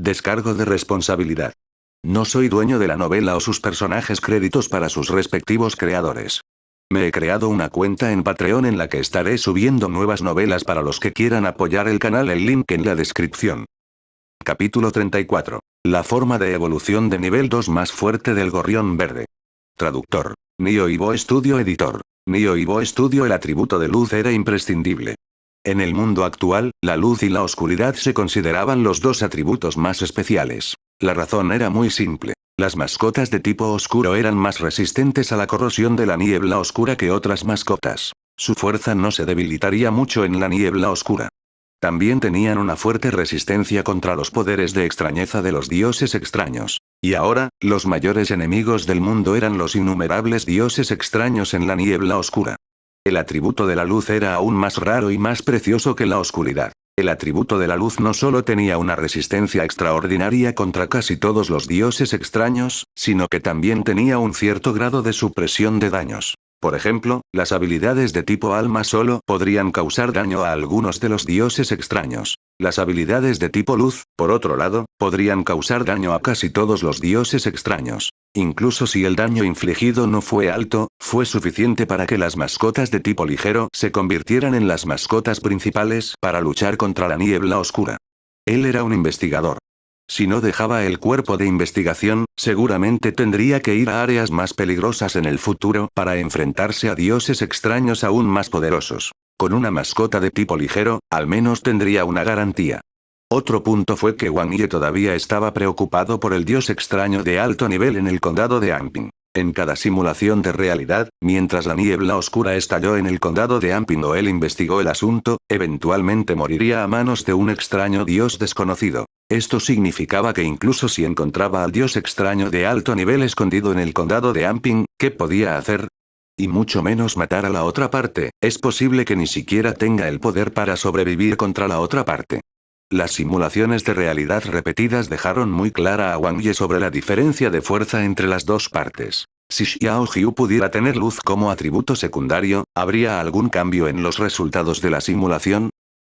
Descargo de responsabilidad. No soy dueño de la novela o sus personajes, créditos para sus respectivos creadores. Me he creado una cuenta en Patreon en la que estaré subiendo nuevas novelas para los que quieran apoyar el canal, el link en la descripción. Capítulo 34. La forma de evolución de nivel 2 más fuerte del gorrión verde. Traductor. Nioh Studio Editor. Nioh Studio. El atributo de luz era imprescindible. En el mundo actual, la luz y la oscuridad se consideraban los dos atributos más especiales. La razón era muy simple. Las mascotas de tipo oscuro eran más resistentes a la corrosión de la niebla oscura que otras mascotas. Su fuerza no se debilitaría mucho en la niebla oscura. También tenían una fuerte resistencia contra los poderes de extrañeza de los dioses extraños. Y ahora, los mayores enemigos del mundo eran los innumerables dioses extraños en la niebla oscura. El atributo de la luz era aún más raro y más precioso que la oscuridad. El atributo de la luz no solo tenía una resistencia extraordinaria contra casi todos los dioses extraños, sino que también tenía un cierto grado de supresión de daños. Por ejemplo, las habilidades de tipo alma solo podrían causar daño a algunos de los dioses extraños. Las habilidades de tipo luz, por otro lado, podrían causar daño a casi todos los dioses extraños. Incluso si el daño infligido no fue alto, fue suficiente para que las mascotas de tipo ligero se convirtieran en las mascotas principales para luchar contra la niebla oscura. Él era un investigador. Si no dejaba el cuerpo de investigación, seguramente tendría que ir a áreas más peligrosas en el futuro para enfrentarse a dioses extraños aún más poderosos. Con una mascota de tipo ligero, al menos tendría una garantía. Otro punto fue que Wang Yi todavía estaba preocupado por el dios extraño de alto nivel en el condado de Anping. En cada simulación de realidad, mientras la niebla oscura estalló en el condado de Anping o él investigó el asunto, eventualmente moriría a manos de un extraño dios desconocido. Esto significaba que incluso si encontraba al dios extraño de alto nivel escondido en el condado de Anping, ¿qué podía hacer? Y mucho menos matar a la otra parte, es posible que ni siquiera tenga el poder para sobrevivir contra la otra parte. Las simulaciones de realidad repetidas dejaron muy clara a Wang Yi sobre la diferencia de fuerza entre las dos partes. Si Xiao Qiu pudiera tener luz como atributo secundario, ¿habría algún cambio en los resultados de la simulación?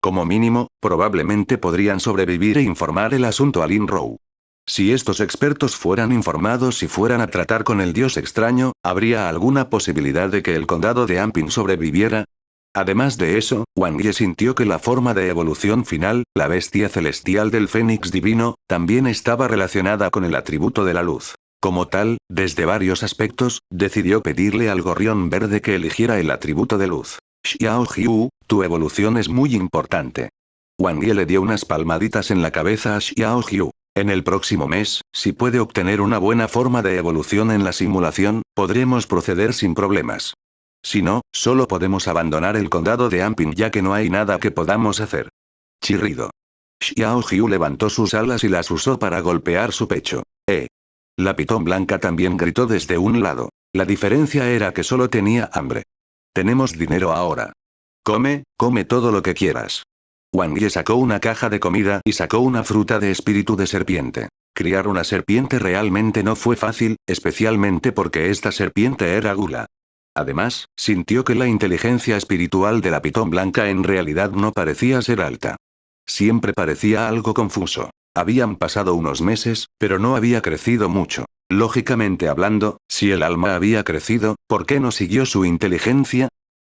Como mínimo, probablemente podrían sobrevivir e informar el asunto a Lin Rou. Si estos expertos fueran informados y fueran a tratar con el dios extraño, ¿habría alguna posibilidad de que el condado de Anping sobreviviera? Además de eso, Wang Yi sintió que la forma de evolución final, la bestia celestial del Fénix divino, también estaba relacionada con el atributo de la luz. Como tal, desde varios aspectos, decidió pedirle al gorrión verde que eligiera el atributo de luz. Xiao Qiu, tu evolución es muy importante. Wang Yi le dio unas palmaditas en la cabeza a Xiao Qiu. En el próximo mes, si puede obtener una buena forma de evolución en la simulación, podremos proceder sin problemas. Si no, solo podemos abandonar el condado de Anping ya que no hay nada que podamos hacer. Chirrido. Xiao Qiu levantó sus alas y las usó para golpear su pecho. La pitón blanca también gritó desde un lado. La diferencia era que solo tenía hambre. Tenemos dinero ahora. Come todo lo que quieras. Wang Yi sacó una caja de comida y sacó una fruta de espíritu de serpiente. Criar una serpiente realmente no fue fácil, especialmente porque esta serpiente era gula. Además, sintió que la inteligencia espiritual de la pitón blanca en realidad no parecía ser alta. Siempre parecía algo confuso. Habían pasado unos meses, pero no había crecido mucho. Lógicamente hablando, si el alma había crecido, ¿por qué no siguió su inteligencia?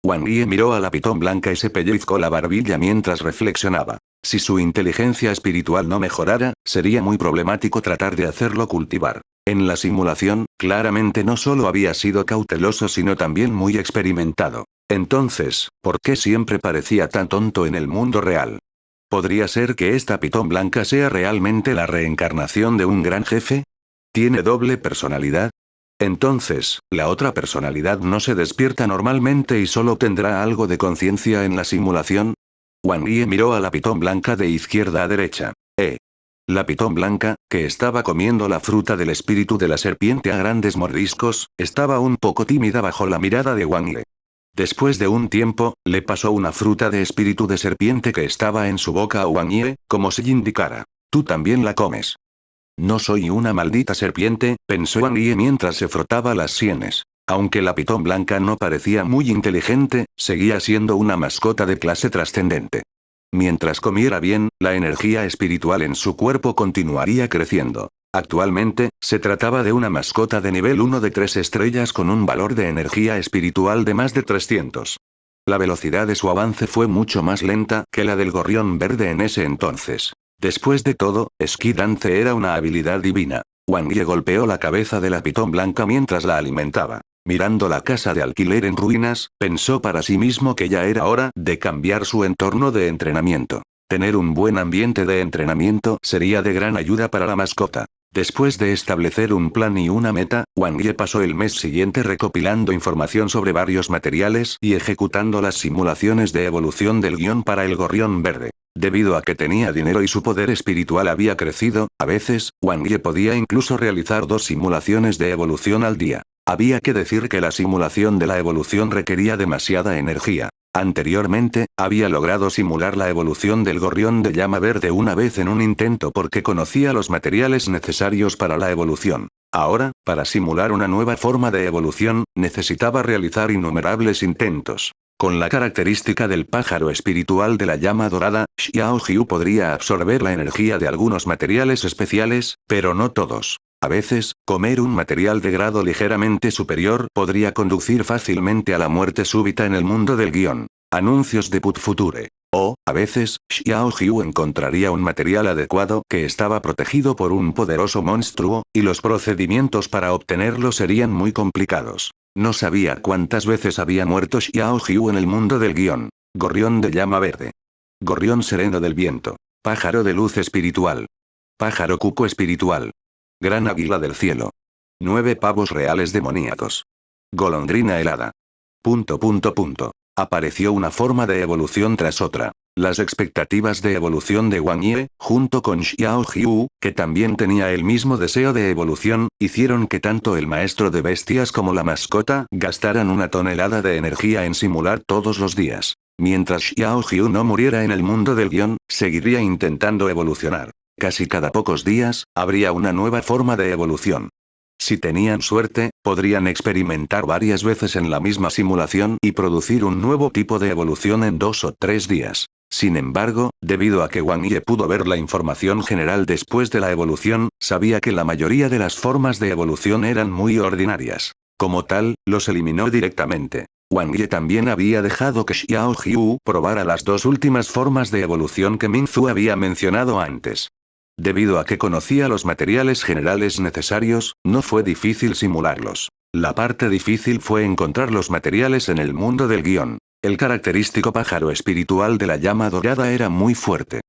Wang Yi miró a la pitón blanca y se pellizcó la barbilla mientras reflexionaba. Si su inteligencia espiritual no mejorara, sería muy problemático tratar de hacerlo cultivar. En la simulación, claramente no solo había sido cauteloso sino también muy experimentado. Entonces, ¿por qué siempre parecía tan tonto en el mundo real? ¿Podría ser que esta pitón blanca sea realmente la reencarnación de un gran jefe? ¿Tiene doble personalidad? Entonces, ¿la otra personalidad no se despierta normalmente y solo tendrá algo de conciencia en la simulación? Wang Yi miró a la pitón blanca de izquierda a derecha. La pitón blanca, que estaba comiendo la fruta del espíritu de la serpiente a grandes mordiscos, estaba un poco tímida bajo la mirada de Wang Yi. Después de un tiempo, le pasó una fruta de espíritu de serpiente que estaba en su boca a Wang Yi, como si indicara: «Tú también la comes». No soy una maldita serpiente, pensó Wang Yi mientras se frotaba las sienes. Aunque la pitón blanca no parecía muy inteligente, seguía siendo una mascota de clase trascendente. Mientras comiera bien, la energía espiritual en su cuerpo continuaría creciendo. Actualmente, se trataba de una mascota de nivel 1 de 3 estrellas con un valor de energía espiritual de más de 300. La velocidad de su avance fue mucho más lenta que la del gorrión verde en ese entonces. Después de todo, Esquí Dance era una habilidad divina. Wang Ye golpeó la cabeza de la pitón blanca mientras la alimentaba. Mirando la casa de alquiler en ruinas, pensó para sí mismo que ya era hora de cambiar su entorno de entrenamiento. Tener un buen ambiente de entrenamiento sería de gran ayuda para la mascota. Después de establecer un plan y una meta, Wang Ye pasó el mes siguiente recopilando información sobre varios materiales y ejecutando las simulaciones de evolución del guión para el gorrión verde. Debido a que tenía dinero y su poder espiritual había crecido, a veces, Wang Ye podía incluso realizar 2 simulaciones de evolución al día. Había que decir que la simulación de la evolución requería demasiada energía. Anteriormente, había logrado simular la evolución del gorrión de llama verde una vez en un intento porque conocía los materiales necesarios para la evolución. Ahora, para simular una nueva forma de evolución, necesitaba realizar innumerables intentos. Con la característica del pájaro espiritual de la llama dorada, Xiao Jiu podría absorber la energía de algunos materiales especiales, pero no todos. A veces, comer un material de grado ligeramente superior podría conducir fácilmente a la muerte súbita en el mundo del guión. Anuncios de Put Future. O, a veces, Xiao Jiu encontraría un material adecuado que estaba protegido por un poderoso monstruo, y los procedimientos para obtenerlo serían muy complicados. No sabía cuántas veces había muerto Xiao Jiu en el mundo del guión. Gorrión de llama verde. Gorrión sereno del viento. Pájaro de luz espiritual. Pájaro cuco espiritual. Gran águila del cielo. 9 pavos reales demoníacos. Golondrina helada. Apareció una forma de evolución tras otra. Las expectativas de evolución de Wang Ye, junto con Xiao Jiu, que también tenía el mismo deseo de evolución, hicieron que tanto el maestro de bestias como la mascota gastaran una tonelada de energía en simular todos los días. Mientras Xiao Jiu no muriera en el mundo del guión, seguiría intentando evolucionar. Casi cada pocos días, habría una nueva forma de evolución. Si tenían suerte, podrían experimentar varias veces en la misma simulación y producir un nuevo tipo de evolución en 2 o 3 días. Sin embargo, debido a que Wang Ye pudo ver la información general después de la evolución, sabía que la mayoría de las formas de evolución eran muy ordinarias. Como tal, los eliminó directamente. Wang Ye también había dejado que Xiao Jiu probara las 2 últimas formas de evolución que Min Zu había mencionado antes. Debido a que conocía los materiales generales necesarios, no fue difícil simularlos. La parte difícil fue encontrar los materiales en el mundo del guión. El característico pájaro espiritual de la llama dorada era muy fuerte.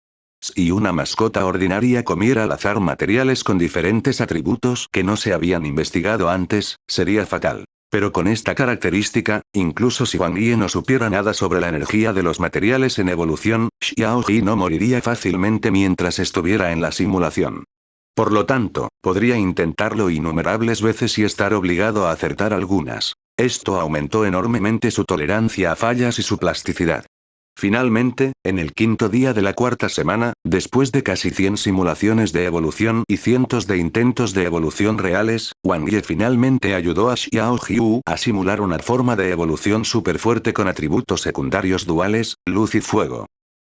Si una mascota ordinaria comiera al azar materiales con diferentes atributos que no se habían investigado antes, sería fatal. Pero con esta característica, incluso si Wang Ye no supiera nada sobre la energía de los materiales en evolución, Xiao Ji no moriría fácilmente mientras estuviera en la simulación. Por lo tanto, podría intentarlo innumerables veces y estar obligado a acertar algunas. Esto aumentó enormemente su tolerancia a fallas y su plasticidad. Finalmente, en el 5.º día de la 4ª semana, después de casi 100 simulaciones de evolución y cientos de intentos de evolución reales, Wang Ye finalmente ayudó a Xiao Jiu a simular una forma de evolución súper fuerte con atributos secundarios duales, luz y fuego.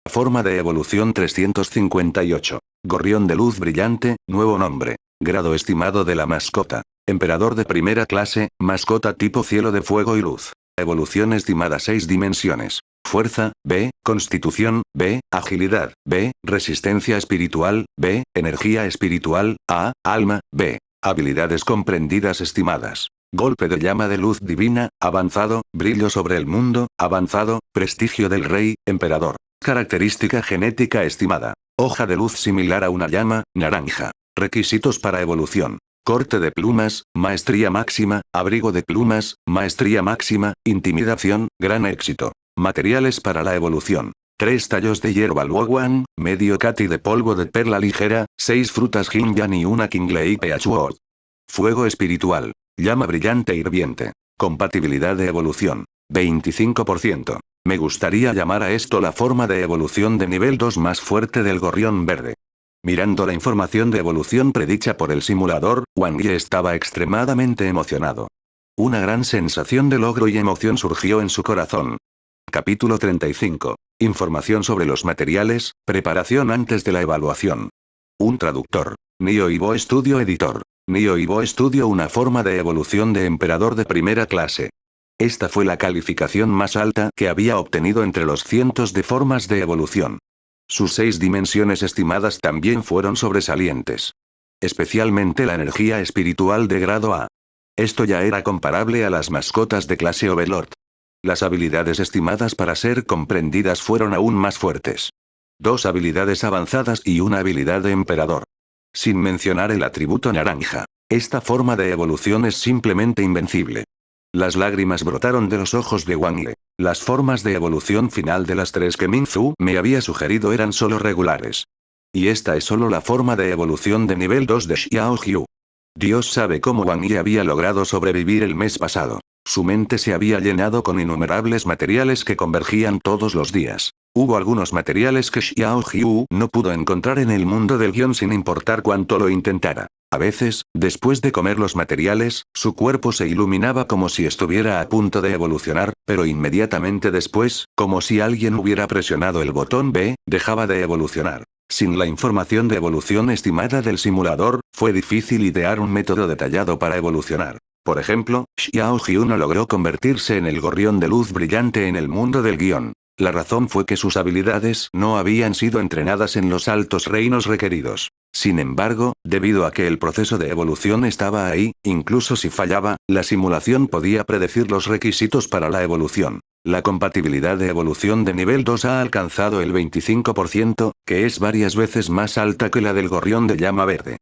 Forma de evolución 358. Gorrión de luz brillante, nuevo nombre. Grado estimado de la mascota. Emperador de primera clase, mascota tipo cielo de fuego y luz. Evolución estimada 6 dimensiones. Fuerza, B, Constitución, B, Agilidad, B, Resistencia espiritual, B, Energía espiritual, A, Alma, B. Habilidades comprendidas estimadas. Golpe de llama de luz divina, avanzado, brillo sobre el mundo, avanzado, prestigio del rey, emperador. Característica genética estimada. Hoja de luz similar a una llama, naranja. Requisitos para evolución. Corte de plumas, maestría máxima, abrigo de plumas, maestría máxima, intimidación, gran éxito. Materiales para la evolución. 3 tallos de hierba luoguan, medio cati de polvo de perla ligera, 6 frutas jinyan y una kinglei peachuot. Fuego espiritual. Llama brillante hirviente. Compatibilidad de evolución. 25%. Me gustaría llamar a esto la forma de evolución de nivel 2 más fuerte del gorrión verde. Mirando la información de evolución predicha por el simulador, Wang Ye estaba extremadamente emocionado. Una gran sensación de logro y emoción surgió en su corazón. Capítulo 35. Información sobre los materiales, preparación antes de la evaluación. Un traductor. Nio Ivo Studio editor. Nio Ivo Studio, una forma de evolución de emperador de primera clase. Esta fue la calificación más alta que había obtenido entre los cientos de formas de evolución. Sus 6 dimensiones estimadas también fueron sobresalientes. Especialmente la energía espiritual de grado A. Esto ya era comparable a las mascotas de clase Overlord. Las habilidades estimadas para ser comprendidas fueron aún más fuertes. 2 habilidades avanzadas y una habilidad de emperador. Sin mencionar el atributo naranja. Esta forma de evolución es simplemente invencible. Las lágrimas brotaron de los ojos de Wang Ye. Las formas de evolución final de las 3 que Mingzu me había sugerido eran solo regulares. Y esta es solo la forma de evolución de nivel 2 de Xiao Hu. Dios sabe cómo Wang Ye había logrado sobrevivir el mes pasado. Su mente se había llenado con innumerables materiales que convergían todos los días. Hubo algunos materiales que Xiao Hu no pudo encontrar en el mundo del guión sin importar cuánto lo intentara. A veces, después de comer los materiales, su cuerpo se iluminaba como si estuviera a punto de evolucionar, pero inmediatamente después, como si alguien hubiera presionado el botón B, dejaba de evolucionar. Sin la información de evolución estimada del simulador, fue difícil idear un método detallado para evolucionar. Por ejemplo, Xiao Hu no logró convertirse en el gorrión de luz brillante en el mundo del guión. La razón fue que sus habilidades no habían sido entrenadas en los altos reinos requeridos. Sin embargo, debido a que el proceso de evolución estaba ahí, incluso si fallaba, la simulación podía predecir los requisitos para la evolución. La compatibilidad de evolución de nivel 2 ha alcanzado el 25%, que es varias veces más alta que la del gorrión de llama verde.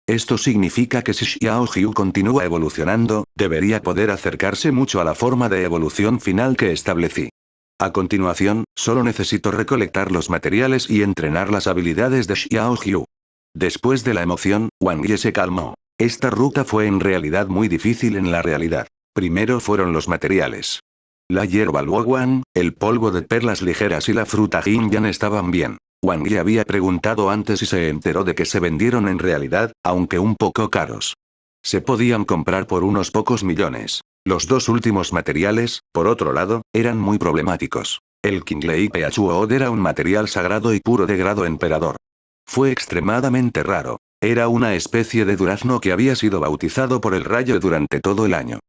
Esto significa que si Xiao Hu continúa evolucionando, debería poder acercarse mucho a la forma de evolución final que establecí. A continuación, solo necesito recolectar los materiales y entrenar las habilidades de Xiao Hu. Después de la emoción, Wang Ye se calmó. Esta ruta fue en realidad muy difícil en la realidad. Primero fueron los materiales. La hierba luoguan, el polvo de perlas ligeras y la fruta jinyan estaban bien. Wang Ye había preguntado antes y se enteró de que se vendieron en realidad, aunque un poco caros. Se podían comprar por unos pocos millones. Los 2 últimos materiales, por otro lado, eran muy problemáticos. El Qinglei Peachuo era un material sagrado y puro de grado emperador. Fue extremadamente raro. Era una especie de durazno que había sido bautizado por el rayo durante todo el año.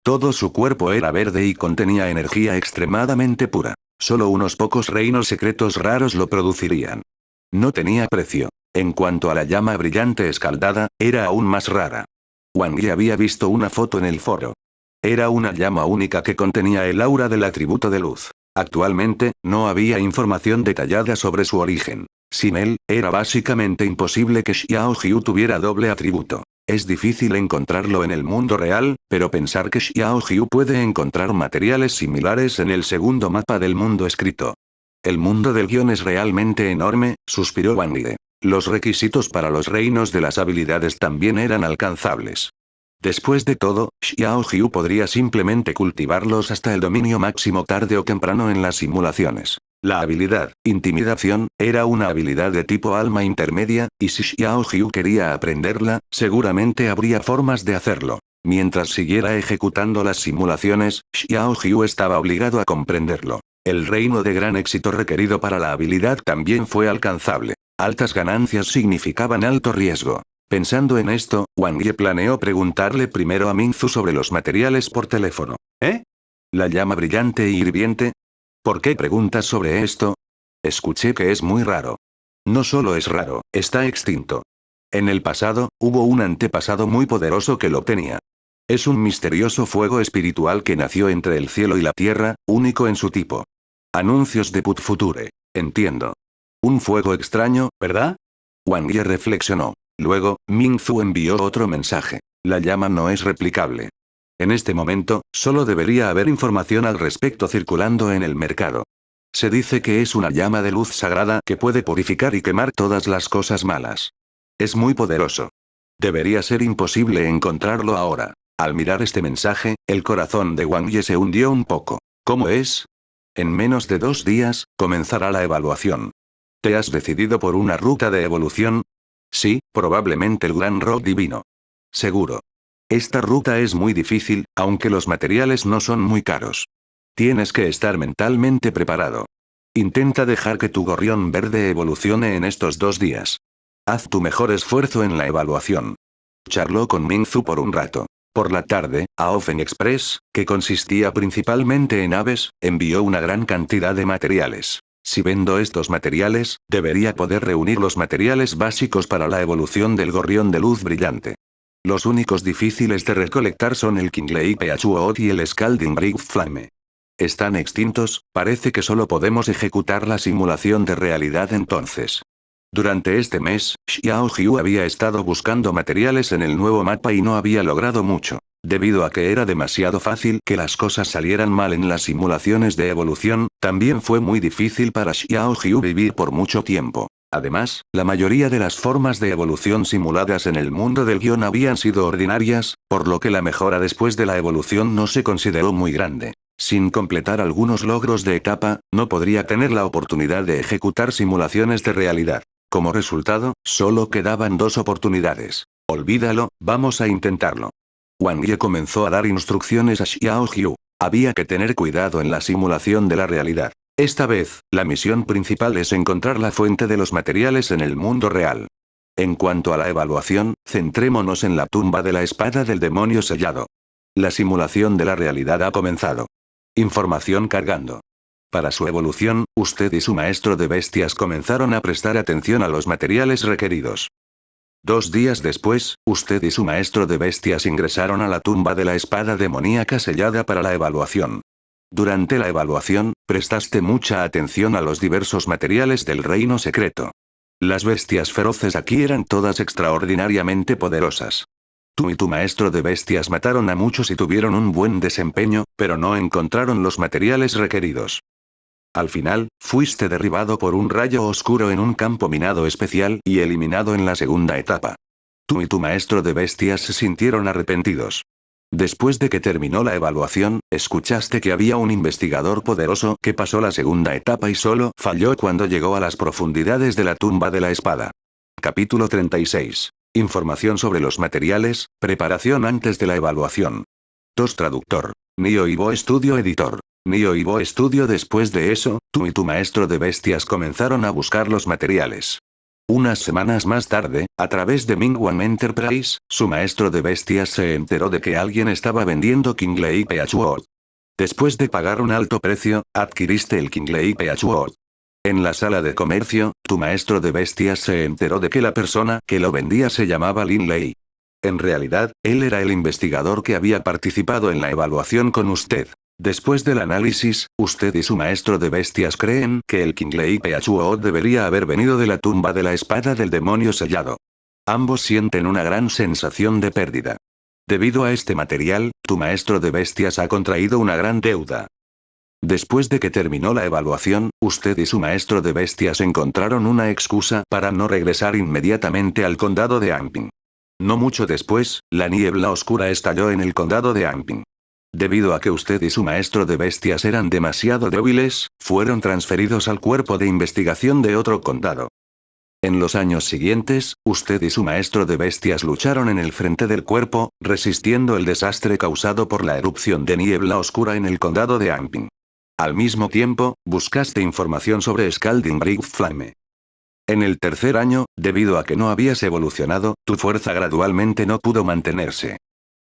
Todo su cuerpo era verde y contenía energía extremadamente pura. Solo unos pocos reinos secretos raros lo producirían. No tenía precio. En cuanto a la llama brillante escaldada, era aún más rara. Wang Ye había visto una foto en el foro. Era una llama única que contenía el aura del atributo de luz. Actualmente, no había información detallada sobre su origen. Sin él, era básicamente imposible que Xiao Hu tuviera doble atributo. Es difícil encontrarlo en el mundo real, pero pensar que Xiao Hu puede encontrar materiales similares en el segundo mapa del mundo escrito. El mundo del guión es realmente enorme, suspiró Wang Ye. Los requisitos para los reinos de las habilidades también eran alcanzables. Después de todo, Xiao Hu podría simplemente cultivarlos hasta el dominio máximo tarde o temprano en las simulaciones. La habilidad, intimidación, era una habilidad de tipo alma intermedia, y si Xiao Hu quería aprenderla, seguramente habría formas de hacerlo. Mientras siguiera ejecutando las simulaciones, Xiao Hu estaba obligado a comprenderlo. El reino de gran éxito requerido para la habilidad también fue alcanzable. Altas ganancias significaban alto riesgo. Pensando en esto, Wang Ye planeó preguntarle primero a Mingzu sobre los materiales por teléfono. ¿Eh? ¿La llama brillante y hirviente? ¿Por qué preguntas sobre esto? Escuché que es muy raro. No solo es raro, está extinto. En el pasado, hubo un antepasado muy poderoso que lo tenía. Es un misterioso fuego espiritual que nació entre el cielo y la tierra, único en su tipo. Anuncios de Put Future. Entiendo. Un fuego extraño, ¿verdad? Wang Ye reflexionó. Luego, Mingzu envió otro mensaje. La llama no es replicable. En este momento, solo debería haber información al respecto circulando en el mercado. Se dice que es una llama de luz sagrada que puede purificar y quemar todas las cosas malas. Es muy poderoso. Debería ser imposible encontrarlo ahora. Al mirar este mensaje, el corazón de Wang Ye se hundió un poco. ¿Cómo es? En menos de 2 días, comenzará la evaluación. ¿Te has decidido por una ruta de evolución? Sí, probablemente el Gran Rock Divino. Seguro. Esta ruta es muy difícil, aunque los materiales no son muy caros. Tienes que estar mentalmente preparado. Intenta dejar que tu gorrión verde evolucione en estos 2 días. Haz tu mejor esfuerzo en la evaluación. Charló con Mingzu por un rato. Por la tarde, a Ofen Express, que consistía principalmente en aves, envió una gran cantidad de materiales. Si vendo estos materiales, debería poder reunir los materiales básicos para la evolución del gorrión de luz brillante. Los únicos difíciles de recolectar son el Kinglei Peachuot y el Scalding Bright Flame. Están extintos, parece que solo podemos ejecutar la simulación de realidad entonces. Durante este mes, Xiao Xiu había estado buscando materiales en el nuevo mapa y no había logrado mucho. Debido a que era demasiado fácil que las cosas salieran mal en las simulaciones de evolución, también fue muy difícil para Xiao Xiu vivir por mucho tiempo. Además, la mayoría de las formas de evolución simuladas en el mundo del guión habían sido ordinarias, por lo que la mejora después de la evolución no se consideró muy grande. Sin completar algunos logros de etapa, no podría tener la oportunidad de ejecutar simulaciones de realidad. Como resultado, solo quedaban 2 oportunidades. Olvídalo, vamos a intentarlo. Wang Ye comenzó a dar instrucciones a Xiao Xiu. Había que tener cuidado en la simulación de la realidad. Esta vez, la misión principal es encontrar la fuente de los materiales en el mundo real. En cuanto a la evaluación, centrémonos en la tumba de la espada del demonio sellado. La simulación de la realidad ha comenzado. Información cargando. Para su evolución, usted y su maestro de bestias comenzaron a prestar atención a los materiales requeridos. 2 días después, usted y su maestro de bestias ingresaron a la tumba de la espada demoníaca sellada para la evaluación. Durante la evaluación, prestaste mucha atención a los diversos materiales del reino secreto. Las bestias feroces aquí eran todas extraordinariamente poderosas. Tú y tu maestro de bestias mataron a muchos y tuvieron un buen desempeño, pero no encontraron los materiales requeridos. Al final, fuiste derribado por un rayo oscuro en un campo minado especial y eliminado en la segunda etapa. Tú y tu maestro de bestias se sintieron arrepentidos. Después de que terminó la evaluación, escuchaste que había un investigador poderoso que pasó la segunda etapa y solo falló cuando llegó a las profundidades de la tumba de la espada. Capítulo 36. Información sobre los materiales, preparación antes de la evaluación. 2 Traductor. Nio Ivo Studio Editor. Nio Ivo Studio. Después de eso, tú y tu maestro de bestias comenzaron a buscar los materiales. Unas semanas más tarde, a través de Mingwan Enterprise, su maestro de bestias se enteró de que alguien estaba vendiendo Kinglei Peachuot. Después de pagar un alto precio, adquiriste el Kinglei Peachuot. En la sala de comercio, tu maestro de bestias se enteró de que la persona que lo vendía se llamaba Lin Lei. En realidad, él era el investigador que había participado en la evaluación con usted. Después del análisis, usted y su maestro de bestias creen que el Kinglei Peachuot debería haber venido de la tumba de la espada del demonio sellado. Ambos sienten una gran sensación de pérdida. Debido a este material, tu maestro de bestias ha contraído una gran deuda. Después de que terminó la evaluación, usted y su maestro de bestias encontraron una excusa para no regresar inmediatamente al condado de Anping. No mucho después, la niebla oscura estalló en el condado de Anping. Debido a que usted y su maestro de bestias eran demasiado débiles, fueron transferidos al cuerpo de investigación de otro condado. En los años siguientes, usted y su maestro de bestias lucharon en el frente del cuerpo, resistiendo el desastre causado por la erupción de niebla oscura en el condado de Anping. Al mismo tiempo, buscaste información sobre Scalding Bright Flame. En el tercer año, debido a que no habías evolucionado, tu fuerza gradualmente no pudo mantenerse.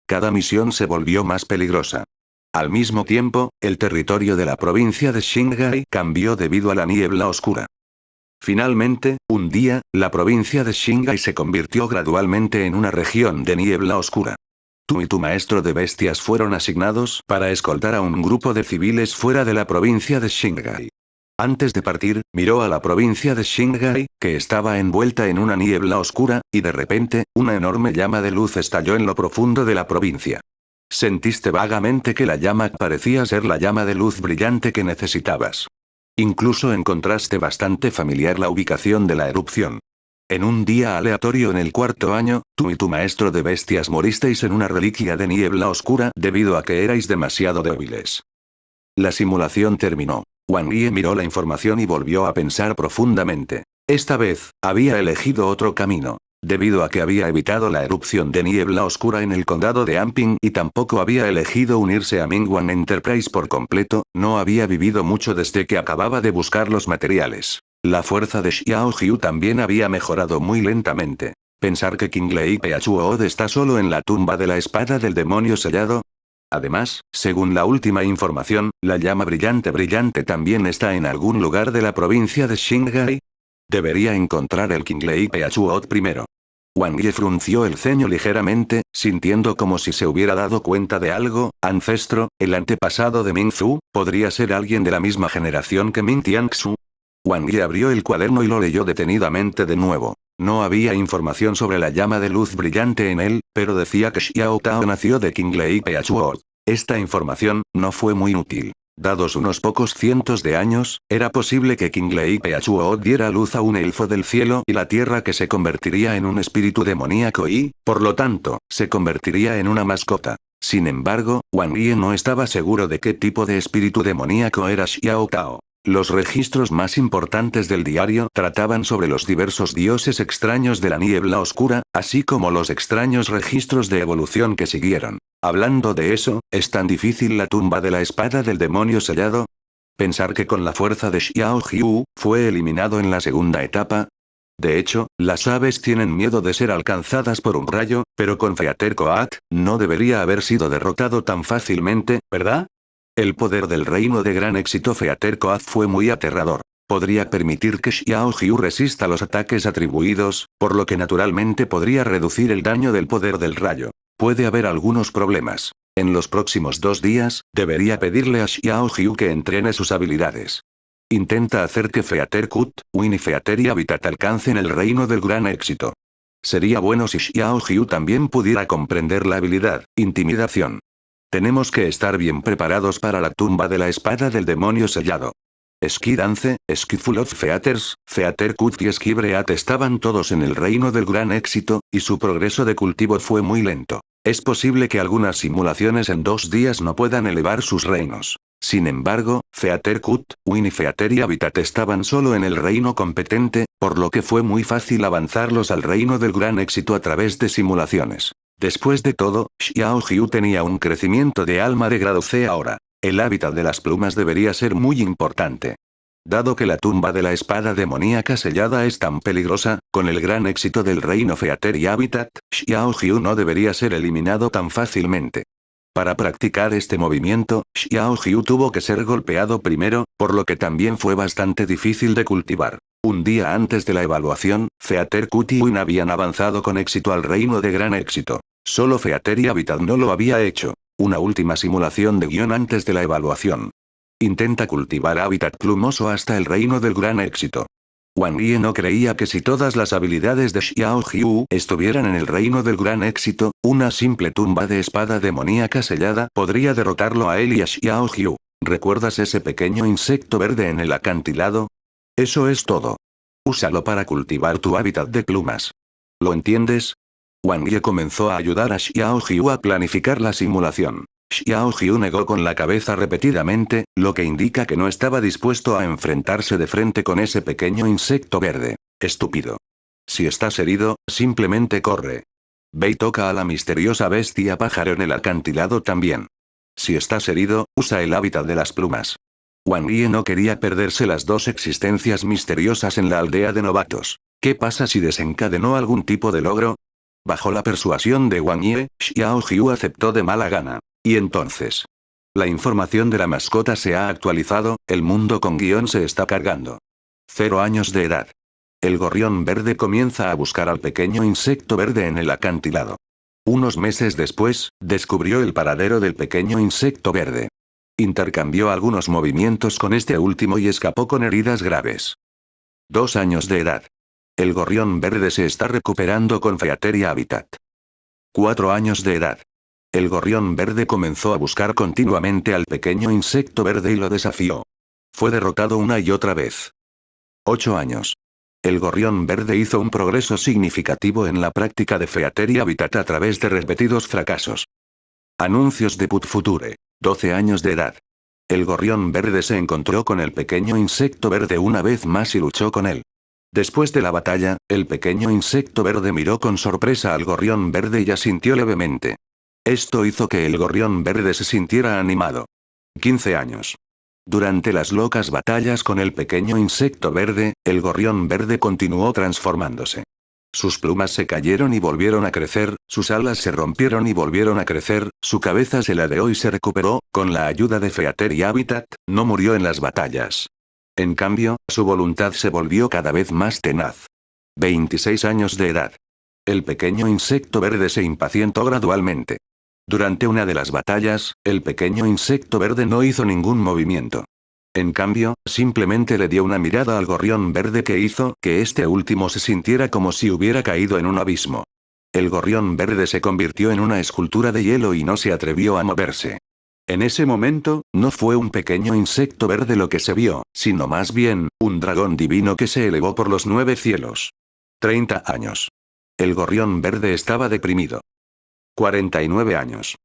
Cada misión se volvió más peligrosa. Al mismo tiempo, el territorio de la provincia de Shingai cambió debido a la niebla oscura. Finalmente, un día, la provincia de Shingai se convirtió gradualmente en una región de niebla oscura. Tú y tu maestro de bestias fueron asignados para escoltar a un grupo de civiles fuera de la provincia de Shingai. Antes de partir, miró a la provincia de Shingai, que estaba envuelta en una niebla oscura, y de repente, una enorme llama de luz estalló en lo profundo de la provincia. Sentiste vagamente que la llama parecía ser la llama de luz brillante que necesitabas. Incluso encontraste bastante familiar la ubicación de la erupción. En un día aleatorio en el 4.º año, tú y tu maestro de bestias moristeis en una reliquia de niebla oscura debido a que erais demasiado débiles. La simulación terminó. Wang Yi miró la información y volvió a pensar profundamente. Esta vez, había elegido otro camino. debido a que había evitado la erupción de niebla oscura en el condado de Amping y tampoco había elegido unirse a Mingwan Enterprise por completo, no había vivido mucho desde que acababa de buscar los materiales. La fuerza de Xiao Qiu también había mejorado muy lentamente. Pensar que King Lei Peachuood está solo en la tumba de la espada del demonio sellado. Además, según la última información, la llama brillante también está en algún lugar de la provincia de Xinghai. Debería encontrar el King Lei Peachuood primero. Wang Yi frunció el ceño ligeramente, sintiendo como si se hubiera dado cuenta de algo. Ancestro, el antepasado de Ming Zhu, ¿podría ser alguien de la misma generación que Ming Tianxu? Wang Yi abrió el cuaderno y lo leyó detenidamente de nuevo. No había información sobre la llama de luz brillante en él, pero decía que Xiao Tao nació de King Lei Peachuood. Esta información no fue muy útil. Dados unos pocos cientos de años, era posible que King Lei Peachuood diera luz a un elfo del cielo y la tierra que se convertiría en un espíritu demoníaco y, por lo tanto, se convertiría en una mascota. Sin embargo, Wang Yi no estaba seguro de qué tipo de espíritu demoníaco era Xiao Tao. Los registros más importantes del diario trataban sobre los diversos dioses extraños de la niebla oscura, así como los extraños registros de evolución que siguieron. Hablando de eso, ¿es tan difícil la tumba de la espada del demonio sellado? Pensar que con la fuerza de Xiao Qiu, fue eliminado en la segunda etapa. De hecho, las aves tienen miedo de ser alcanzadas por un rayo, pero con Feater Coat, no debería haber sido derrotado tan fácilmente, ¿verdad? El poder del reino de gran éxito Feater Coat fue muy aterrador. Podría permitir que Xiao Qiu resista los ataques atribuidos, por lo que naturalmente podría reducir el daño del poder del rayo. Puede haber algunos problemas. En los próximos 2 días, debería pedirle a Xiao Qiu que entrene sus habilidades. Intenta hacer que Feater Kut, Win y Feater y Habitat alcancen el reino del gran éxito. Sería bueno si Xiao Qiu también pudiera comprender la habilidad, intimidación. Tenemos que estar bien preparados para la tumba de la espada del demonio sellado. Ski Dance, Ski Full of Featers, Feater Kut y Ski Breat estaban todos en el reino del gran éxito, y su progreso de cultivo fue muy lento. Es posible que algunas simulaciones en 2 días no puedan elevar sus reinos. Sin embargo, Feater Kut, Win y Feater y Habitat estaban solo en el reino competente, por lo que fue muy fácil avanzarlos al reino del gran éxito a través de simulaciones. Después de todo, Xiao Qiu tenía un crecimiento de alma de grado C ahora. El hábitat de las plumas debería ser muy importante. Dado que la tumba de la espada demoníaca sellada es tan peligrosa, con el gran éxito del reino Feater y Habitat, Xiao Qiu no debería ser eliminado tan fácilmente. Para practicar este movimiento, Xiao Qiu tuvo que ser golpeado primero, por lo que también fue bastante difícil de cultivar. Un día antes de la evaluación, Feater Kut y Win habían avanzado con éxito al reino de gran éxito. Solo Feater y Habitat no lo había hecho. Una última simulación de guión antes de la evaluación. Intenta cultivar Habitat plumoso hasta el reino del gran éxito. Wang Yi no creía que si todas las habilidades de Xiao Qiu estuvieran en el reino del gran éxito, una simple tumba de espada demoníaca sellada podría derrotarlo a él y a Xiao Qiu. ¿Recuerdas ese pequeño insecto verde en el acantilado? Eso es todo. Úsalo para cultivar tu hábitat de plumas. ¿Lo entiendes? Wang Yi comenzó a ayudar a Xiao Qiu a planificar la simulación. Xiao Qiu negó con la cabeza repetidamente, lo que indica que no estaba dispuesto a enfrentarse de frente con ese pequeño insecto verde. Estúpido. Si estás herido, simplemente corre. Ve y toca a la misteriosa bestia pájaro en el acantilado también. Si estás herido, usa el hábitat de las plumas. Wang Yi no quería perderse las 2 existencias misteriosas en la aldea de novatos. ¿Qué pasa si desencadenó algún tipo de logro? Bajo la persuasión de Wang Yi, Xiao Qiu aceptó de mala gana. Y entonces. La información de la mascota se ha actualizado, el mundo con guión se está cargando. 0 años de edad. El gorrión verde comienza a buscar al pequeño insecto verde en el acantilado. Unos meses después, descubrió el paradero del pequeño insecto verde. Intercambió algunos movimientos con este último y escapó con heridas graves. 2 años de edad. El gorrión verde se está recuperando con Feater y Habitat. 4 años de edad. El gorrión verde comenzó a buscar continuamente al pequeño insecto verde y lo desafió. Fue derrotado una y otra vez. 8 años. El gorrión verde hizo un progreso significativo en la práctica de Feater y Habitat a través de repetidos fracasos. Anuncios de Put Future. 12 años de edad. El gorrión verde se encontró con el pequeño insecto verde una vez más y luchó con él. Después de la batalla, el pequeño insecto verde miró con sorpresa al gorrión verde y asintió levemente. Esto hizo que el gorrión verde se sintiera animado. 15 años. Durante las locas batallas con el pequeño insecto verde, el gorrión verde continuó transformándose. Sus plumas se cayeron y volvieron a crecer, sus alas se rompieron y volvieron a crecer, su cabeza se ladeó y se recuperó, con la ayuda de Feater y Habitat, no murió en las batallas. En cambio, su voluntad se volvió cada vez más tenaz. 26 años de edad. El pequeño insecto verde se impacientó gradualmente. Durante una de las batallas, el pequeño insecto verde no hizo ningún movimiento. En cambio, simplemente le dio una mirada al gorrión verde que hizo que este último se sintiera como si hubiera caído en un abismo. El gorrión verde se convirtió en una escultura de hielo y no se atrevió a moverse. En ese momento, no fue un pequeño insecto verde lo que se vio, sino más bien, un dragón divino que se elevó por los 9 cielos. 30 años. El gorrión verde estaba deprimido. 49 años.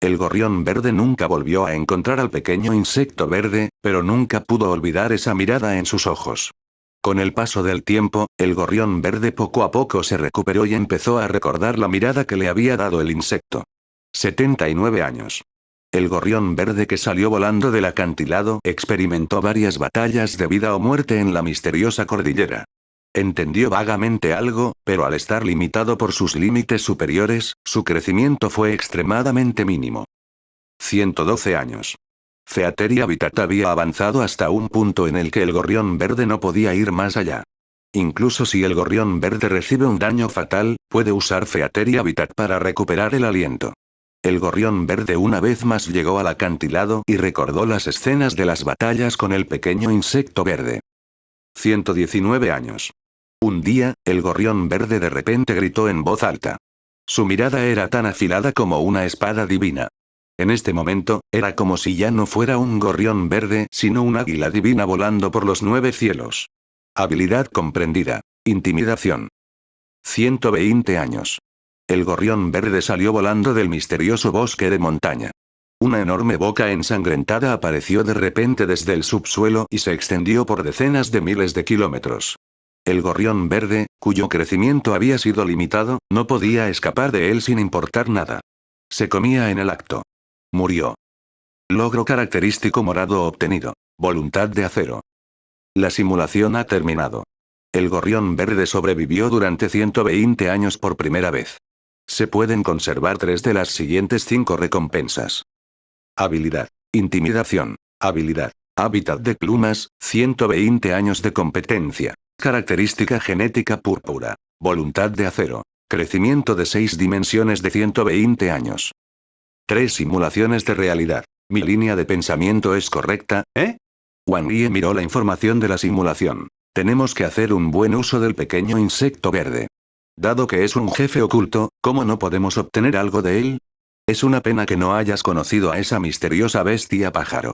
El gorrión verde nunca volvió a encontrar al pequeño insecto verde, pero nunca pudo olvidar esa mirada en sus ojos. Con el paso del tiempo, el gorrión verde poco a poco se recuperó y empezó a recordar la mirada que le había dado el insecto. 79 años. El gorrión verde que salió volando del acantilado experimentó varias batallas de vida o muerte en la misteriosa cordillera. Entendió vagamente algo, pero al estar limitado por sus límites superiores, su crecimiento fue extremadamente mínimo. 112 años. Feater y Habitat había avanzado hasta un punto en el que el gorrión verde no podía ir más allá. Incluso si el gorrión verde recibe un daño fatal, puede usar Feater y Habitat para recuperar el aliento. El gorrión verde una vez más llegó al acantilado y recordó las escenas de las batallas con el pequeño insecto verde. 119 años. Un día, el gorrión verde de repente gritó en voz alta. Su mirada era tan afilada como una espada divina. En este momento, era como si ya no fuera un gorrión verde, sino un águila divina volando por los 9 cielos. Habilidad comprendida. Intimidación. 120 años. El gorrión verde salió volando del misterioso bosque de montaña. Una enorme boca ensangrentada apareció de repente desde el subsuelo y se extendió por decenas de miles de kilómetros. El gorrión verde, cuyo crecimiento había sido limitado, no podía escapar de él sin importar nada. Se comía en el acto. Murió. Logro característico morado obtenido. Voluntad de acero. La simulación ha terminado. El gorrión verde sobrevivió durante 120 años por primera vez. Se pueden conservar 3 de las siguientes 5 recompensas. Habilidad. Intimidación. Habilidad. Hábitat de plumas, 120 años de competencia. Característica genética púrpura. Voluntad de acero. Crecimiento de 6 dimensiones de 120 años. 3 simulaciones de realidad. ¿Mi línea de pensamiento es correcta, Wang Yi miró la información de la simulación. Tenemos que hacer un buen uso del pequeño insecto verde. Dado que es un jefe oculto, ¿cómo no podemos obtener algo de él? Es una pena que no hayas conocido a esa misteriosa bestia pájaro.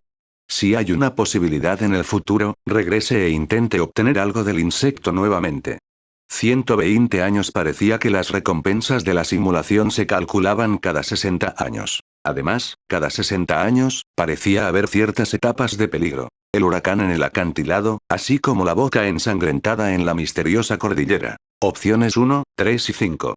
Si hay una posibilidad en el futuro, regrese e intente obtener algo del insecto nuevamente. 120 años parecía que las recompensas de la simulación se calculaban cada 60 años. Además, cada 60 años, parecía haber ciertas etapas de peligro. El huracán en el acantilado, así como la boca ensangrentada en la misteriosa cordillera. Opciones 1, 3 y 5.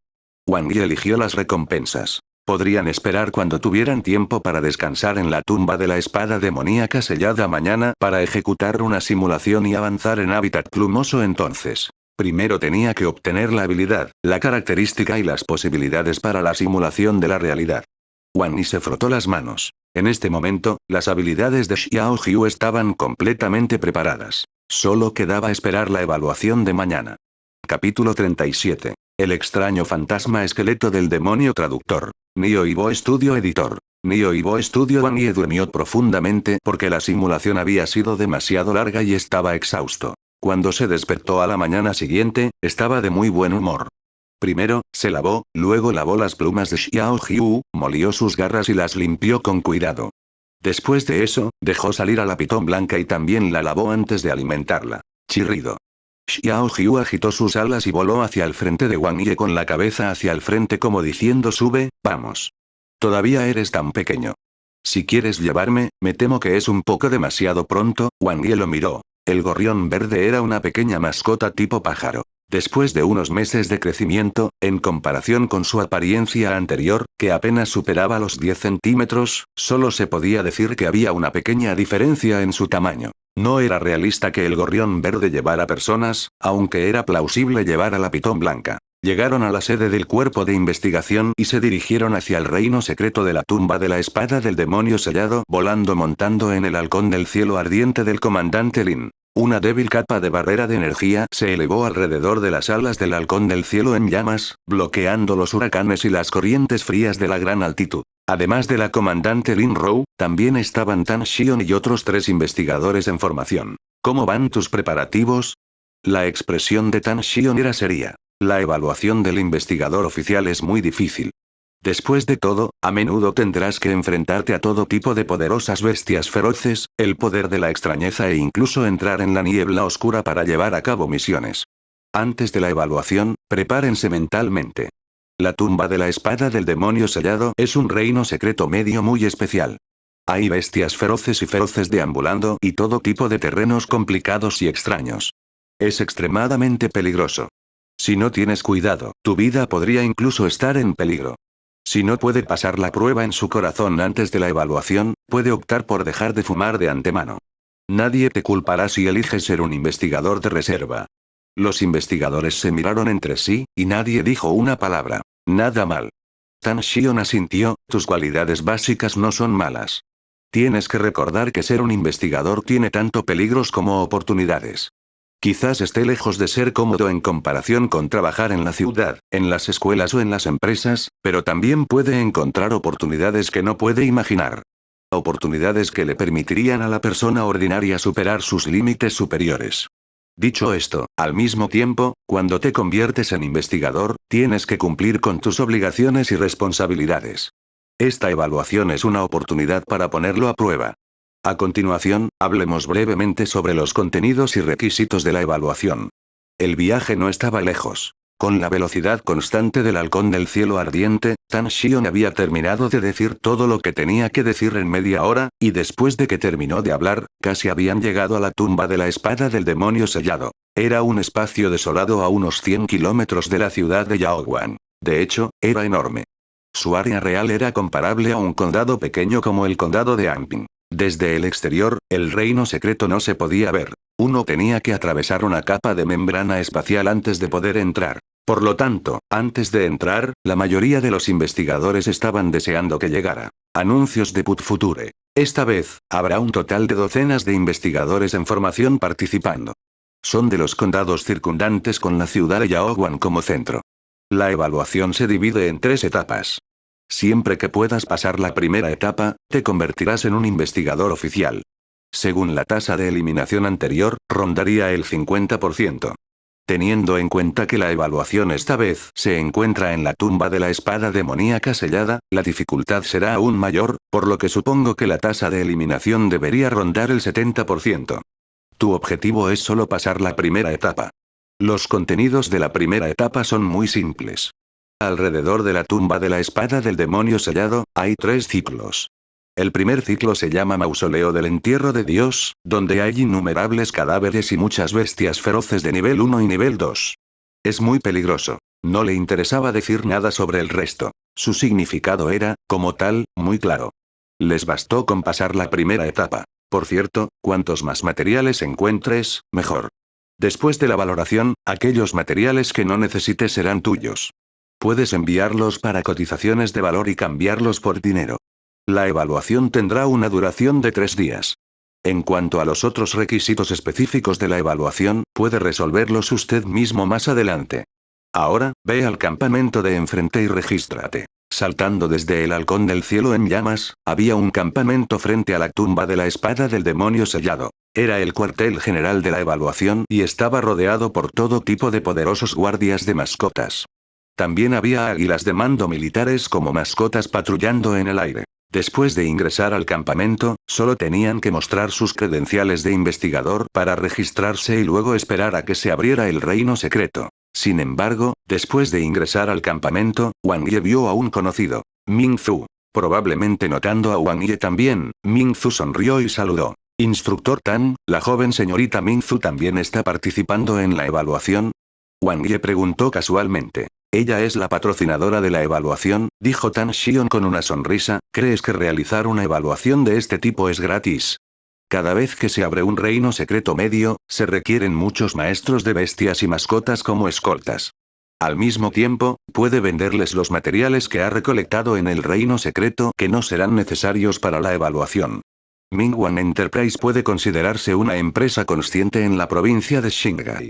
Wang Yi eligió las recompensas. Podrían esperar cuando tuvieran tiempo para descansar en la tumba de la espada demoníaca sellada mañana para ejecutar una simulación y avanzar en hábitat plumoso entonces. Primero tenía que obtener la habilidad, la característica y las posibilidades para la simulación de la realidad. Wang Yi se frotó las manos. En este momento, las habilidades de Xiao Qiu estaban completamente preparadas. Solo quedaba esperar la evaluación de mañana. Capítulo 37. El extraño fantasma esqueleto del demonio traductor. Nio Ibo Studio editor. Nio Ibo Studio. Wang Yi durmió profundamente porque la simulación había sido demasiado larga y estaba exhausto. Cuando se despertó a la mañana siguiente, estaba de muy buen humor. Primero, se lavó, luego lavó las plumas de Xiao Qiu, molió sus garras y las limpió con cuidado. Después de eso, dejó salir a la pitón blanca y también la lavó antes de alimentarla. Chirrido. Xiao Qiu agitó sus alas y voló hacia el frente de Wang Yi con la cabeza hacia el frente como diciendo sube, vamos. Todavía eres tan pequeño. Si quieres llevarme, me temo que es un poco demasiado pronto. Wang Yi lo miró. El gorrión verde era una pequeña mascota tipo pájaro. Después de unos meses de crecimiento, en comparación con su apariencia anterior, que apenas superaba los 10 centímetros, solo se podía decir que había una pequeña diferencia en su tamaño. No era realista que el gorrión verde llevara personas, aunque era plausible llevar a la pitón blanca. Llegaron a la sede del cuerpo de investigación y se dirigieron hacia el reino secreto de la tumba de la espada del demonio sellado, volando montando en el halcón del cielo ardiente del comandante Lin. Una débil capa de barrera de energía se elevó alrededor de las alas del halcón del cielo en llamas, bloqueando los huracanes y las corrientes frías de la gran altitud. Además de la comandante Lin Rou, también estaban Tan Xion y otros 3 investigadores en formación. ¿Cómo van tus preparativos? La expresión de Tan Xion era seria. La evaluación del investigador oficial es muy difícil. Después de todo, a menudo tendrás que enfrentarte a todo tipo de poderosas bestias feroces, el poder de la extrañeza e incluso entrar en la niebla oscura para llevar a cabo misiones. Antes de la evaluación, prepárense mentalmente. La tumba de la espada del demonio sellado es un reino secreto medio muy especial. Hay bestias feroces y feroces deambulando y todo tipo de terrenos complicados y extraños. Es extremadamente peligroso. Si no tienes cuidado, tu vida podría incluso estar en peligro. Si no puede pasar la prueba en su corazón antes de la evaluación, puede optar por dejar de fumar de antemano. Nadie te culpará si eliges ser un investigador de reserva. Los investigadores se miraron entre sí, y nadie dijo una palabra. Nada mal. Tan Xion asintió, tus cualidades básicas no son malas. Tienes que recordar que ser un investigador tiene tanto peligros como oportunidades. Quizás esté lejos de ser cómodo en comparación con trabajar en la ciudad, en las escuelas o en las empresas, pero también puede encontrar oportunidades que no puede imaginar. Oportunidades que le permitirían a la persona ordinaria superar sus límites superiores. Dicho esto, al mismo tiempo, cuando te conviertes en investigador, tienes que cumplir con tus obligaciones y responsabilidades. Esta evaluación es una oportunidad para ponerlo a prueba. A continuación, hablemos brevemente sobre los contenidos y requisitos de la evaluación. El viaje no estaba lejos. Con la velocidad constante del halcón del cielo ardiente, Tan Xion había terminado de decir todo lo que tenía que decir en media hora, y después de que terminó de hablar, casi habían llegado a la tumba de la espada del demonio sellado. Era un espacio desolado a unos 100 kilómetros de la ciudad de Yaoguan. De hecho, era enorme. Su área real era comparable a un condado pequeño como el condado de Anping. Desde el exterior, el reino secreto no se podía ver. Uno tenía que atravesar una capa de membrana espacial antes de poder entrar. Por lo tanto, antes de entrar, la mayoría de los investigadores estaban deseando que llegara. Anuncios de Put Future. Esta vez, habrá un total de docenas de investigadores en formación participando. Son de los condados circundantes con la ciudad de Yaoguan como centro. La evaluación se divide en 3 etapas. Siempre que puedas pasar la primera etapa, te convertirás en un investigador oficial. Según la tasa de eliminación anterior, rondaría el 50%. Teniendo en cuenta que la evaluación esta vez se encuentra en la tumba de la espada demoníaca sellada, la dificultad será aún mayor, por lo que supongo que la tasa de eliminación debería rondar el 70%. Tu objetivo es solo pasar la primera etapa. Los contenidos de la primera etapa son muy simples. Alrededor de la tumba de la espada del demonio sellado, hay 3 ciclos. El primer ciclo se llama Mausoleo del Entierro de Dios, donde hay innumerables cadáveres y muchas bestias feroces de nivel 1 y nivel 2. Es muy peligroso. No le interesaba decir nada sobre el resto. Su significado era, como tal, muy claro. Les bastó con pasar la primera etapa. Por cierto, cuantos más materiales encuentres, mejor. Después de la valoración, aquellos materiales que no necesites serán tuyos. Puedes enviarlos para cotizaciones de valor y cambiarlos por dinero. La evaluación tendrá una duración de 3 días. En cuanto a los otros requisitos específicos de la evaluación, puede resolverlos usted mismo más adelante. Ahora, ve al campamento de enfrente y regístrate. Saltando desde el halcón del cielo en llamas, había un campamento frente a la tumba de la espada del demonio sellado. Era el cuartel general de la evaluación y estaba rodeado por todo tipo de poderosos guardias de mascotas. También había águilas de mando militares como mascotas patrullando en el aire. Después de ingresar al campamento, solo tenían que mostrar sus credenciales de investigador para registrarse y luego esperar a que se abriera el reino secreto. Sin embargo, después de ingresar al campamento, Wang Ye vio a un conocido, Ming Zu. Probablemente notando a Wang Ye también, Ming Zu sonrió y saludó. Instructor Tan, la joven señorita Mingzu también está participando en la evaluación. Wang Ye preguntó casualmente. Ella es la patrocinadora de la evaluación, dijo Tan Xion con una sonrisa. ¿Crees que realizar una evaluación de este tipo es gratis? Cada vez que se abre un reino secreto medio, se requieren muchos maestros de bestias y mascotas como escoltas. Al mismo tiempo, puede venderles los materiales que ha recolectado en el reino secreto que no serán necesarios para la evaluación. Mingwan Enterprise puede considerarse una empresa consciente en la provincia de Xinghai.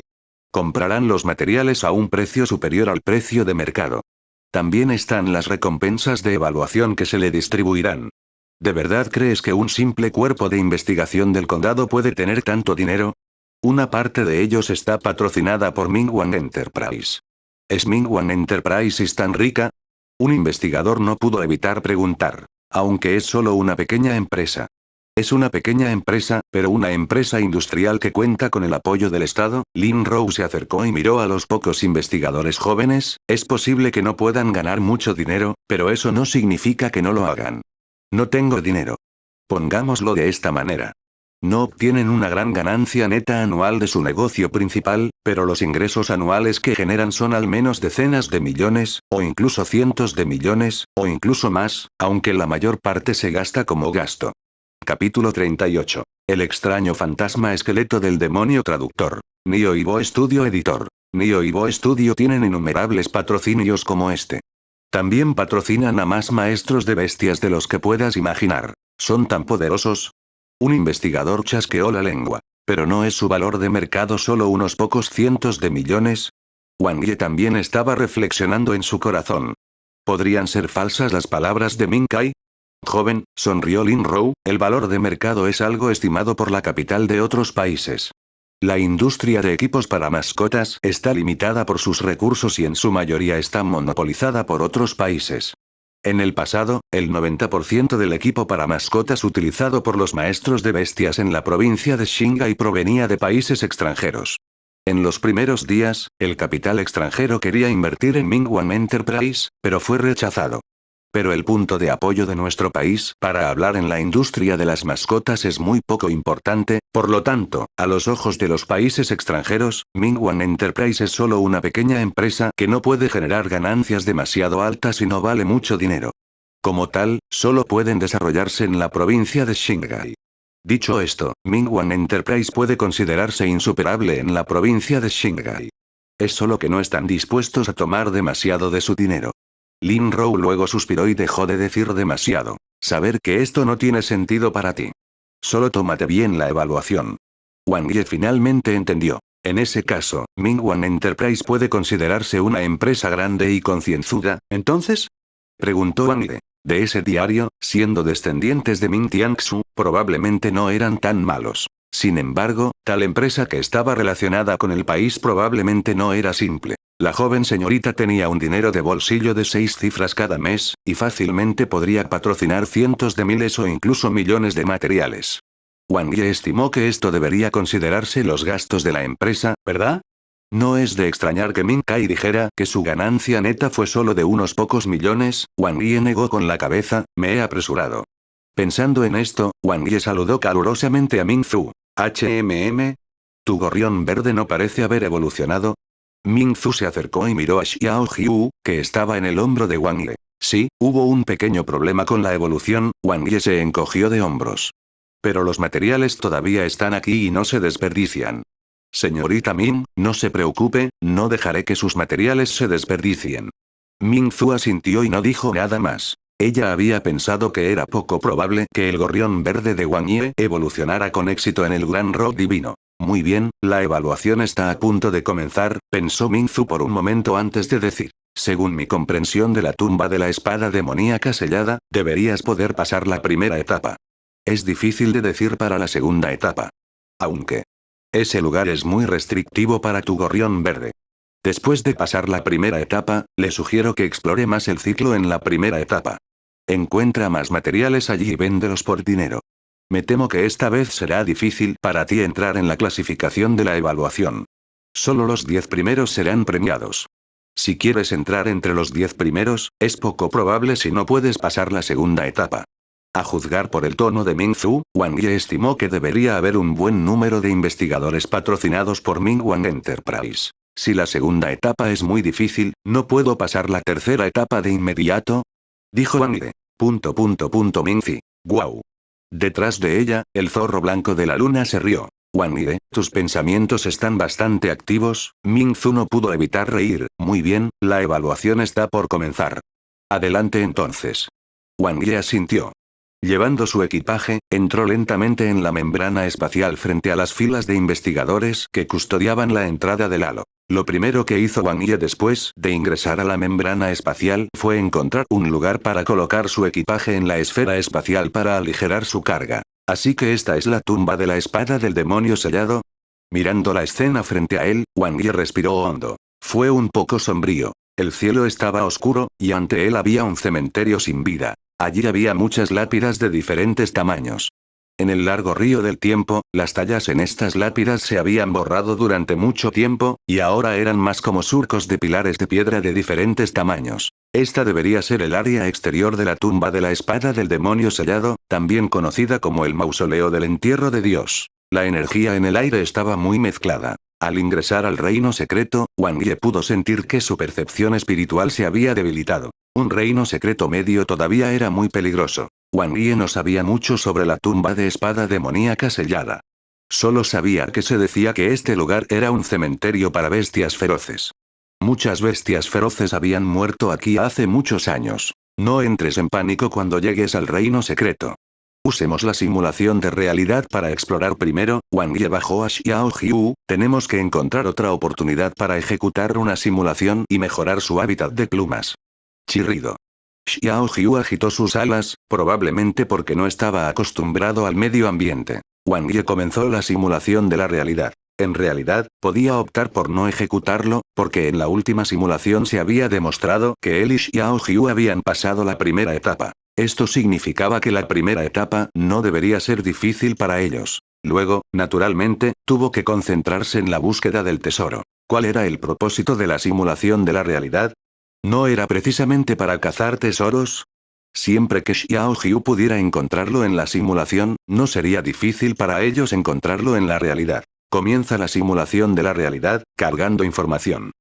Comprarán los materiales a un precio superior al precio de mercado. También están las recompensas de evaluación que se le distribuirán. ¿De verdad crees que un simple cuerpo de investigación del condado puede tener tanto dinero? Una parte de ellos está patrocinada por Mingwan Enterprise. ¿Es Mingwan Enterprise tan rica? Un investigador no pudo evitar preguntar. Aunque es solo una pequeña empresa. Es una pequeña empresa, pero una empresa industrial que cuenta con el apoyo del Estado. Lin Rou se acercó y miró a los pocos investigadores jóvenes. Es posible que no puedan ganar mucho dinero, pero eso no significa que no lo hagan. No tengo dinero. Pongámoslo de esta manera. No obtienen una gran ganancia neta anual de su negocio principal, pero los ingresos anuales que generan son al menos decenas de millones, o incluso cientos de millones, o incluso más, aunque la mayor parte se gasta como gasto. Capítulo 38. El extraño fantasma esqueleto del demonio traductor. Nio y Bo Studio editor. Nio y Bo Studio tienen innumerables patrocinios como este. También patrocinan a más maestros de bestias de los que puedas imaginar. ¿Son tan poderosos? Un investigador chasqueó la lengua. ¿Pero no es su valor de mercado solo unos pocos cientos de millones? Wang Ye también estaba reflexionando en su corazón. ¿Podrían ser falsas las palabras de Ming Kai? Joven, sonrió Lin Rou, el valor de mercado es algo estimado por la capital de otros países. La industria de equipos para mascotas está limitada por sus recursos y en su mayoría está monopolizada por otros países. En el pasado, el 90% del equipo para mascotas utilizado por los maestros de bestias en la provincia de Xinghai provenía de países extranjeros. En los primeros días, el capital extranjero quería invertir en Mingwan Enterprise, pero fue rechazado. Pero el punto de apoyo de nuestro país para hablar en la industria de las mascotas es muy poco importante, por lo tanto, a los ojos de los países extranjeros, Mingwan Enterprise es solo una pequeña empresa que no puede generar ganancias demasiado altas y no vale mucho dinero. Como tal, solo pueden desarrollarse en la provincia de Xinghai. Dicho esto, Mingwan Enterprise puede considerarse insuperable en la provincia de Xinghai. Es solo que no están dispuestos a tomar demasiado de su dinero. Lin Rou luego suspiró y dejó de decir demasiado. Saber que esto no tiene sentido para ti. Solo tómate bien la evaluación. Wang Ye finalmente entendió. En ese caso, Mingwan Enterprise puede considerarse una empresa grande y concienzuda, ¿entonces? Preguntó Wang Ye. De ese diario, siendo descendientes de Ming Tianxu, probablemente no eran tan malos. Sin embargo, tal empresa que estaba relacionada con el país probablemente no era simple. La joven señorita tenía un dinero de bolsillo de 6 cifras cada mes, y fácilmente podría patrocinar cientos de miles o incluso millones de materiales. Wang Ye estimó que esto debería considerarse los gastos de la empresa, ¿verdad? No es de extrañar que Ming Kai dijera que su ganancia neta fue solo de unos pocos millones. Wang Ye negó con la cabeza, me he apresurado. Pensando en esto, Wang Ye saludó calurosamente a Ming Zu. ¿Tu gorrión verde no parece haber evolucionado? Ming Zu se acercó y miró a Xiao Jiu, que estaba en el hombro de Wang Ye. Sí, hubo un pequeño problema con la evolución. Wang Ye se encogió de hombros. Pero los materiales todavía están aquí y no se desperdician. Señorita Ming, no se preocupe, no dejaré que sus materiales se desperdicien. Ming Zu asintió y no dijo nada más. Ella había pensado que era poco probable que el gorrión verde de Wang Ye evolucionara con éxito en el Gran Rock Divino. Muy bien, la evaluación está a punto de comenzar, pensó Ming Zu por un momento antes de decir. Según mi comprensión de la tumba de la espada demoníaca sellada, deberías poder pasar la primera etapa. Es difícil de decir para la segunda etapa. Aunque ese lugar es muy restrictivo para tu gorrión verde. Después de pasar la primera etapa, le sugiero que explore más el ciclo en la primera etapa. Encuentra más materiales allí y véndelos por dinero. Me temo que esta vez será difícil para ti entrar en la clasificación de la evaluación. Solo los 10 primeros serán premiados. Si quieres entrar entre los 10 primeros, es poco probable si no puedes pasar la segunda etapa. A juzgar por el tono de Ming Zhu, Wang Yi estimó que debería haber un buen número de investigadores patrocinados por Mingwang Enterprise. Si la segunda etapa es muy difícil, ¿no puedo pasar la tercera etapa de inmediato? Dijo Wang Yi. Ming Zi. Guau. Detrás de ella, el zorro blanco de la luna se rió. Wang Yi, tus pensamientos están bastante activos. Ming Zhu no pudo evitar reír. Muy bien, la evaluación está por comenzar. Adelante entonces. Wang Yi asintió. Llevando su equipaje, entró lentamente en la membrana espacial frente a las filas de investigadores que custodiaban la entrada del halo. Lo primero que hizo Wang Yi después de ingresar a la membrana espacial fue encontrar un lugar para colocar su equipaje en la esfera espacial para aligerar su carga. Así que esta es la tumba de la espada del demonio sellado. Mirando la escena frente a él, Wang Yi respiró hondo. Fue un poco sombrío. El cielo estaba oscuro, y ante él había un cementerio sin vida. Allí había muchas lápidas de diferentes tamaños. En el largo río del tiempo, las tallas en estas lápidas se habían borrado durante mucho tiempo, y ahora eran más como surcos de pilares de piedra de diferentes tamaños. Esta debería ser el área exterior de la tumba de la espada del demonio sellado, también conocida como el mausoleo del entierro de Dios. La energía en el aire estaba muy mezclada. Al ingresar al reino secreto, Wang Yi pudo sentir que su percepción espiritual se había debilitado. Un reino secreto medio todavía era muy peligroso. Wang Yi no sabía mucho sobre la tumba de espada demoníaca sellada. Solo sabía que se decía que este lugar era un cementerio para bestias feroces. Muchas bestias feroces habían muerto aquí hace muchos años. No entres en pánico cuando llegues al reino secreto. Usemos la simulación de realidad para explorar primero. Wang Yi bajó a Xiao Jiu. Tenemos que encontrar otra oportunidad para ejecutar una simulación y mejorar su hábitat de plumas. Chirrido. Xiao Jiu agitó sus alas, probablemente porque no estaba acostumbrado al medio ambiente. Wang Yi comenzó la simulación de la realidad. En realidad, podía optar por no ejecutarlo, porque en la última simulación se había demostrado que él y Xiao Jiu habían pasado la primera etapa. Esto significaba que la primera etapa no debería ser difícil para ellos. Luego, naturalmente, tuvo que concentrarse en la búsqueda del tesoro. ¿Cuál era el propósito de la simulación de la realidad? ¿No era precisamente para cazar tesoros? Siempre que Xiao Jiu pudiera encontrarlo en la simulación, no sería difícil para ellos encontrarlo en la realidad. Comienza la simulación de la realidad, cargando información.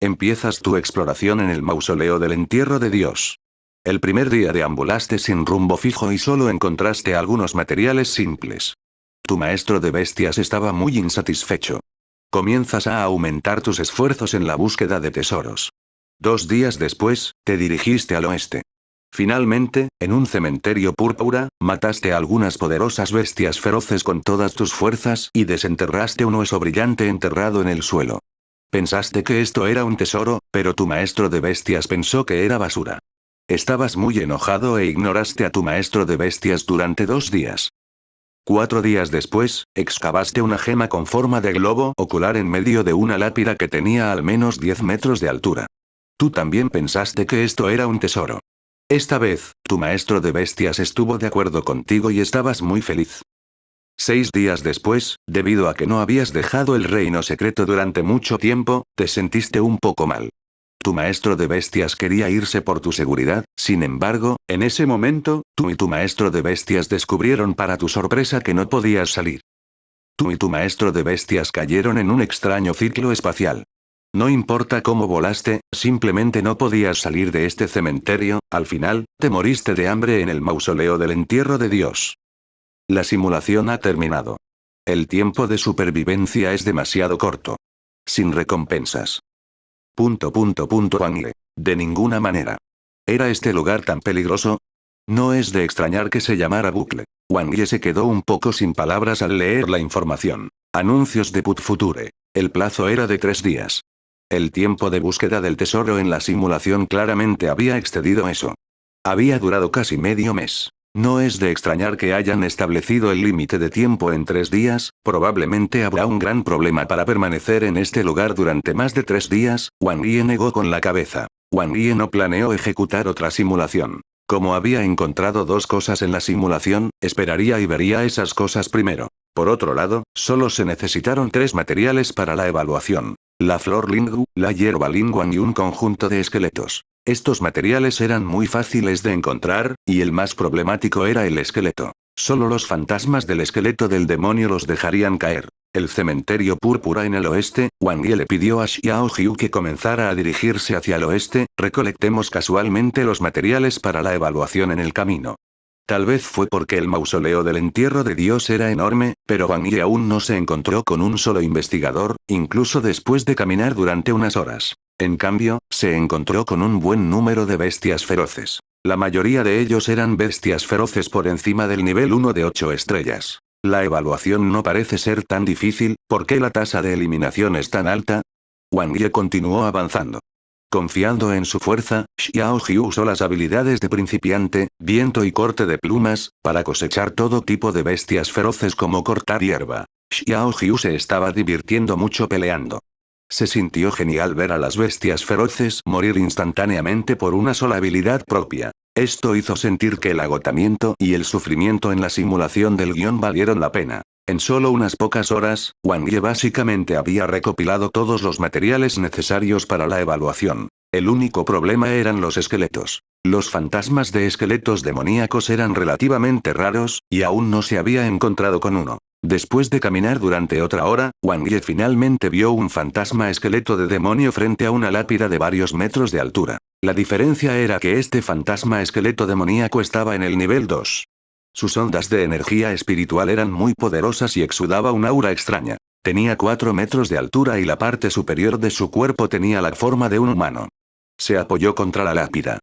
Empiezas tu exploración en el mausoleo del entierro de Dios. El primer día deambulaste sin rumbo fijo y solo encontraste algunos materiales simples. Tu maestro de bestias estaba muy insatisfecho. Comienzas a aumentar tus esfuerzos en la búsqueda de tesoros. 2 días después, te dirigiste al oeste. Finalmente, en un cementerio púrpura, mataste a algunas poderosas bestias feroces con todas tus fuerzas y desenterraste un hueso brillante enterrado en el suelo. Pensaste que esto era un tesoro, pero tu maestro de bestias pensó que era basura. Estabas muy enojado e ignoraste a tu maestro de bestias durante 2 días. 4 días después, excavaste una gema con forma de globo ocular en medio de una lápida que tenía al menos 10 metros de altura. Tú también pensaste que esto era un tesoro. Esta vez, tu maestro de bestias estuvo de acuerdo contigo y estabas muy feliz. 6 días después, debido a que no habías dejado el reino secreto durante mucho tiempo, te sentiste un poco mal. Tu maestro de bestias quería irse por tu seguridad, sin embargo, en ese momento, tú y tu maestro de bestias descubrieron para tu sorpresa que no podías salir. Tú y tu maestro de bestias cayeron en un extraño ciclo espacial. No importa cómo volaste, simplemente no podías salir de este cementerio. Al final, te moriste de hambre en el mausoleo del entierro de Dios. La simulación ha terminado. El tiempo de supervivencia es demasiado corto. Sin recompensas. Wang Yi. De ninguna manera. ¿Era este lugar tan peligroso? No es de extrañar que se llamara bucle. Wang Yi se quedó un poco sin palabras al leer la información. Anuncios de Put Future. El plazo era de 3 días. El tiempo de búsqueda del tesoro en la simulación claramente había excedido eso. Había durado casi medio mes. No es de extrañar que hayan establecido el límite de tiempo en 3 días, probablemente habrá un gran problema para permanecer en este lugar durante más de 3 días. Wang Yi negó con la cabeza. Wang Yi no planeó ejecutar otra simulación. Como había encontrado 2 cosas en la simulación, esperaría y vería esas cosas primero. Por otro lado, solo se necesitaron 3 materiales para la evaluación. La flor Lingu, la hierba Lingguan y un conjunto de esqueletos. Estos materiales eran muy fáciles de encontrar, y el más problemático era el esqueleto. Solo los fantasmas del esqueleto del demonio los dejarían caer. El cementerio púrpura en el oeste, Wang Yi le pidió a Xiao Jiu que comenzara a dirigirse hacia el oeste, recolectemos casualmente los materiales para la evaluación en el camino. Tal vez fue porque el mausoleo del entierro de Dios era enorme, pero Wang Yi aún no se encontró con un solo investigador, incluso después de caminar durante unas horas. En cambio, se encontró con un buen número de bestias feroces. La mayoría de ellos eran bestias feroces por encima del nivel 1 de 8 estrellas. La evaluación no parece ser tan difícil, ¿por qué la tasa de eliminación es tan alta? Wang Yi continuó avanzando. Confiando en su fuerza, Xiao Jiu usó las habilidades de principiante, viento y corte de plumas, para cosechar todo tipo de bestias feroces como cortar hierba. Xiao Jiu se estaba divirtiendo mucho peleando. Se sintió genial ver a las bestias feroces morir instantáneamente por una sola habilidad propia. Esto hizo sentir que el agotamiento y el sufrimiento en la simulación del guión valieron la pena. En solo unas pocas horas, Wang Yi básicamente había recopilado todos los materiales necesarios para la evaluación. El único problema eran los esqueletos. Los fantasmas de esqueletos demoníacos eran relativamente raros, y aún no se había encontrado con uno. Después de caminar durante otra hora, Wang Yi finalmente vio un fantasma esqueleto de demonio frente a una lápida de varios metros de altura. La diferencia era que este fantasma esqueleto demoníaco estaba en el nivel 2. Sus ondas de energía espiritual eran muy poderosas y exudaba un aura extraña. Tenía 4 metros de altura y la parte superior de su cuerpo tenía la forma de un humano. Se apoyó contra la lápida.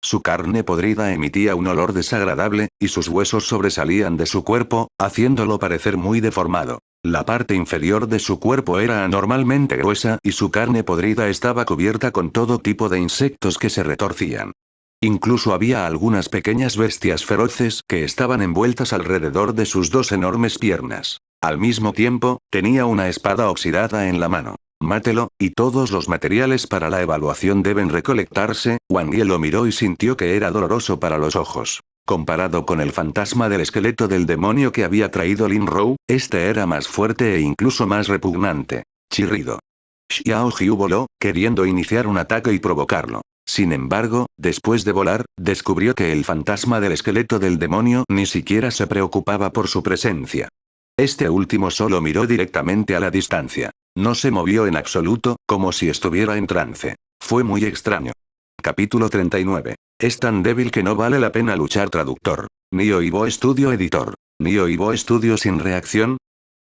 Su carne podrida emitía un olor desagradable, y sus huesos sobresalían de su cuerpo, haciéndolo parecer muy deformado. La parte inferior de su cuerpo era anormalmente gruesa y su carne podrida estaba cubierta con todo tipo de insectos que se retorcían. Incluso había algunas pequeñas bestias feroces que estaban envueltas alrededor de sus dos enormes piernas. Al mismo tiempo, tenía una espada oxidada en la mano. Mátelo, y todos los materiales para la evaluación deben recolectarse. Wang Yi lo miró y sintió que era doloroso para los ojos. Comparado con el fantasma del esqueleto del demonio que había traído Lin Rou, este era más fuerte e incluso más repugnante. Chirrido. Xiao Jiu voló, queriendo iniciar un ataque y provocarlo. Sin embargo, después de volar, descubrió que el fantasma del esqueleto del demonio ni siquiera se preocupaba por su presencia. Este último solo miró directamente a la distancia. No se movió en absoluto, como si estuviera en trance. Fue muy extraño. Capítulo 39. Es tan débil que no vale la pena luchar. Traductor. Nio Ibo Studio Editor. Nio Ibo Studio sin reacción.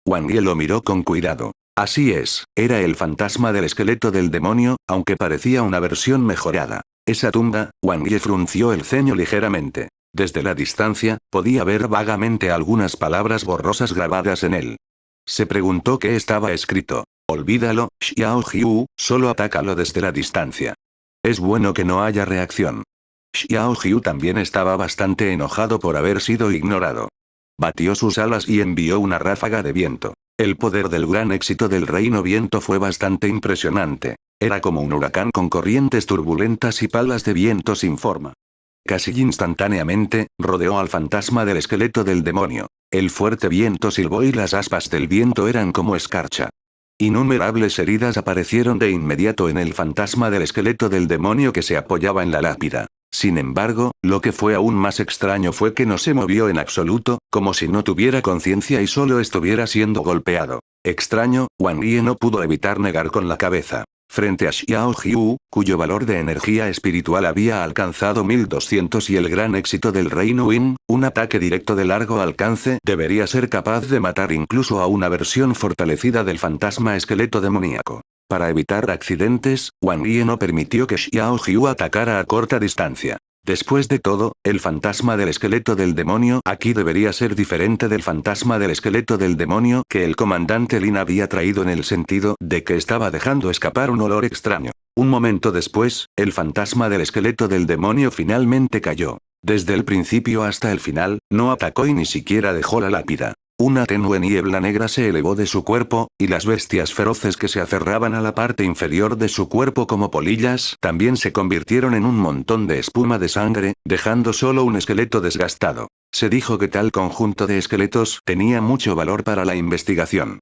Wang Yi lo miró con cuidado. Así es, era el fantasma del esqueleto del demonio, aunque parecía una versión mejorada. Esa tumba, Wang Yi frunció el ceño ligeramente. Desde la distancia, podía ver vagamente algunas palabras borrosas grabadas en él. Se preguntó qué estaba escrito. Olvídalo, Xiao Jiu, solo atácalo desde la distancia. Es bueno que no haya reacción. Xiao Jiu también estaba bastante enojado por haber sido ignorado. Batió sus alas y envió una ráfaga de viento. El poder del gran éxito del reino viento fue bastante impresionante. Era como un huracán con corrientes turbulentas y palas de viento sin forma. Casi instantáneamente, rodeó al fantasma del esqueleto del demonio. El fuerte viento silbó y las aspas del viento eran como escarcha. Innumerables heridas aparecieron de inmediato en el fantasma del esqueleto del demonio que se apoyaba en la lápida. Sin embargo, lo que fue aún más extraño fue que no se movió en absoluto, como si no tuviera conciencia y solo estuviera siendo golpeado. Extraño, Wang Yi no pudo evitar negar con la cabeza. Frente a Xiao Jiu, cuyo valor de energía espiritual había alcanzado 1200 y el gran éxito del reino Win, un ataque directo de largo alcance debería ser capaz de matar incluso a una versión fortalecida del fantasma esqueleto demoníaco. Para evitar accidentes, Wang Yi no permitió que Xiao Jiu atacara a corta distancia. Después de todo, el fantasma del esqueleto del demonio aquí debería ser diferente del fantasma del esqueleto del demonio que el comandante Lin había traído en el sentido de que estaba dejando escapar un olor extraño. Un momento después, el fantasma del esqueleto del demonio finalmente cayó. Desde el principio hasta el final, no atacó y ni siquiera dejó la lápida. Una tenue niebla negra se elevó de su cuerpo, y las bestias feroces que se aferraban a la parte inferior de su cuerpo como polillas también se convirtieron en un montón de espuma de sangre, dejando solo un esqueleto desgastado. Se dijo que tal conjunto de esqueletos tenía mucho valor para la investigación.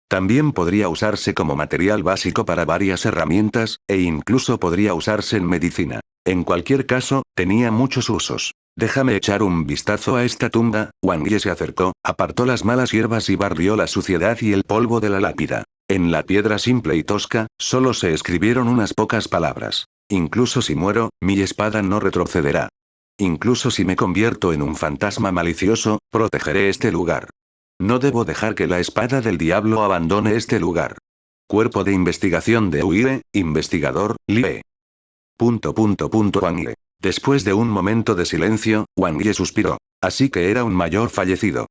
También podría usarse como material básico para varias herramientas, e incluso podría usarse en medicina. En cualquier caso, tenía muchos usos. Déjame echar un vistazo a esta tumba. Wang Yi se acercó, apartó las malas hierbas y barrió la suciedad y el polvo de la lápida. En la piedra simple y tosca, solo se escribieron unas pocas palabras. Incluso si muero, mi espada no retrocederá. Incluso si me convierto en un fantasma malicioso, protegeré este lugar. No debo dejar que la espada del diablo abandone este lugar. Cuerpo de investigación de UIE, investigador, Lie. Wang Ye. Después de un momento de silencio, Wang Ye suspiró. Así que era un mayor fallecido.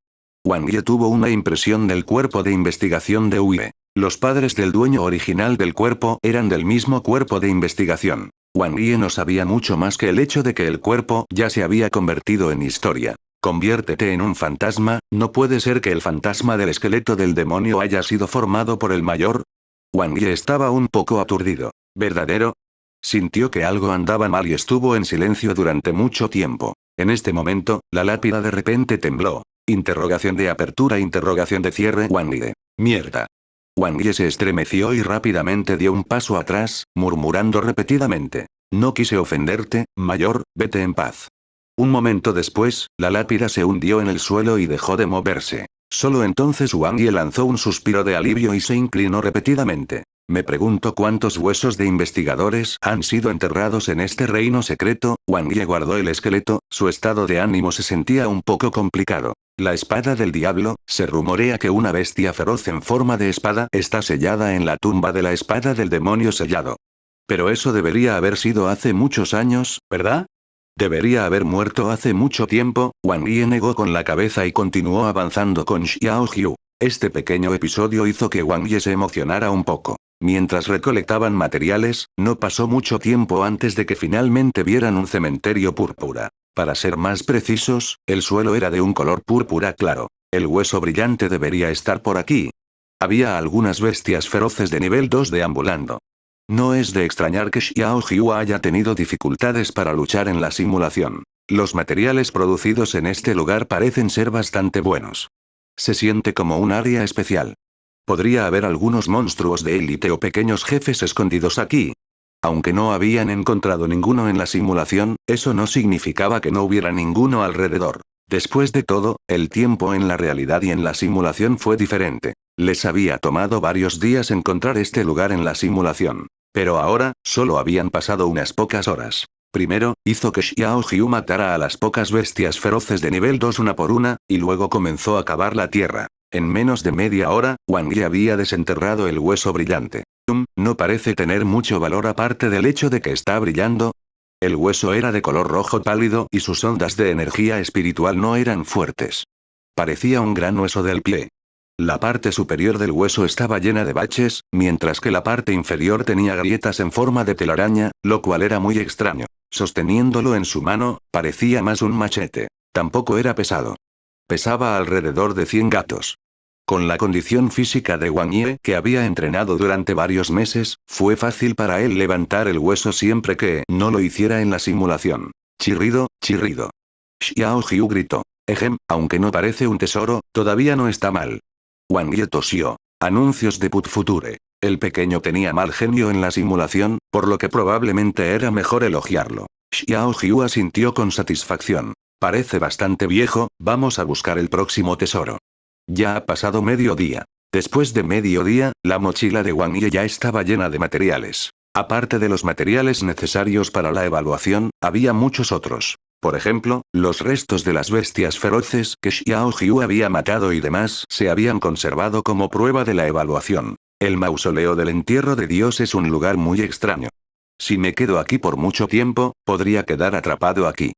Wang Ye tuvo una impresión del cuerpo de investigación de UIE. Los padres del dueño original del cuerpo eran del mismo cuerpo de investigación. Wang Ye no sabía mucho más que el hecho de que el cuerpo ya se había convertido en historia. Conviértete en un fantasma, ¿no puede ser que el fantasma del esqueleto del demonio haya sido formado por el mayor? Wang Ye estaba un poco aturdido. ¿Verdadero? Sintió que algo andaba mal y estuvo en silencio durante mucho tiempo. En este momento, la lápida de repente tembló. Interrogación de apertura, interrogación de cierre. Wang Ye. Mierda. Wang Ye se estremeció y rápidamente dio un paso atrás, murmurando repetidamente. No quise ofenderte, mayor, vete en paz. Un momento después, la lápida se hundió en el suelo y dejó de moverse. Solo entonces Wang Ye lanzó un suspiro de alivio y se inclinó repetidamente. Me pregunto cuántos huesos de investigadores han sido enterrados en este reino secreto. Wang Ye guardó el esqueleto, su estado de ánimo se sentía un poco complicado. La espada del diablo, se rumorea que una bestia feroz en forma de espada está sellada en la tumba de la espada del demonio sellado. Pero eso debería haber sido hace muchos años, ¿verdad? Debería haber muerto hace mucho tiempo. Wang Ye negó con la cabeza y continuó avanzando con Xiao Qiu. Este pequeño episodio hizo que Wang Ye se emocionara un poco. Mientras recolectaban materiales, no pasó mucho tiempo antes de que finalmente vieran un cementerio púrpura. Para ser más precisos, el suelo era de un color púrpura claro. El hueso brillante debería estar por aquí. Había algunas bestias feroces de nivel 2 deambulando. No es de extrañar que Xiao Qiu haya tenido dificultades para luchar en la simulación. Los materiales producidos en este lugar parecen ser bastante buenos. Se siente como un área especial. Podría haber algunos monstruos de élite o pequeños jefes escondidos aquí. Aunque no habían encontrado ninguno en la simulación, eso no significaba que no hubiera ninguno alrededor. Después de todo, el tiempo en la realidad y en la simulación fue diferente. Les había tomado varios días encontrar este lugar en la simulación. Pero ahora, solo habían pasado unas pocas horas. Primero, hizo que Xiao Qiu matara a las pocas bestias feroces de nivel 2 una por una, y luego comenzó a cavar la tierra. En menos de media hora, Wang Ye había desenterrado el hueso brillante. No parece tener mucho valor aparte del hecho de que está brillando. El hueso era de color rojo pálido y sus ondas de energía espiritual no eran fuertes. Parecía un gran hueso del pie. La parte superior del hueso estaba llena de baches, mientras que la parte inferior tenía grietas en forma de telaraña, lo cual era muy extraño. Sosteniéndolo en su mano, parecía más un machete. Tampoco era pesado. Pesaba alrededor de 100 gatos. Con la condición física de Wang Ye, que había entrenado durante varios meses, fue fácil para él levantar el hueso siempre que no lo hiciera en la simulación. Chirrido, chirrido. Xiao Qiu gritó. Aunque no parece un tesoro, todavía no está mal. Wang Ye tosió. Anuncios de Put Future. El pequeño tenía mal genio en la simulación, por lo que probablemente era mejor elogiarlo. Xiao Qiu asintió con satisfacción. Parece bastante viejo, vamos a buscar el próximo tesoro. Ya ha pasado mediodía. Después de mediodía, la mochila de Wang Ye ya estaba llena de materiales. Aparte de los materiales necesarios para la evaluación, había muchos otros. Por ejemplo, los restos de las bestias feroces que Xiao Qiu había matado y demás se habían conservado como prueba de la evaluación. El mausoleo del entierro de Dios es un lugar muy extraño. Si me quedo aquí por mucho tiempo, podría quedar atrapado aquí.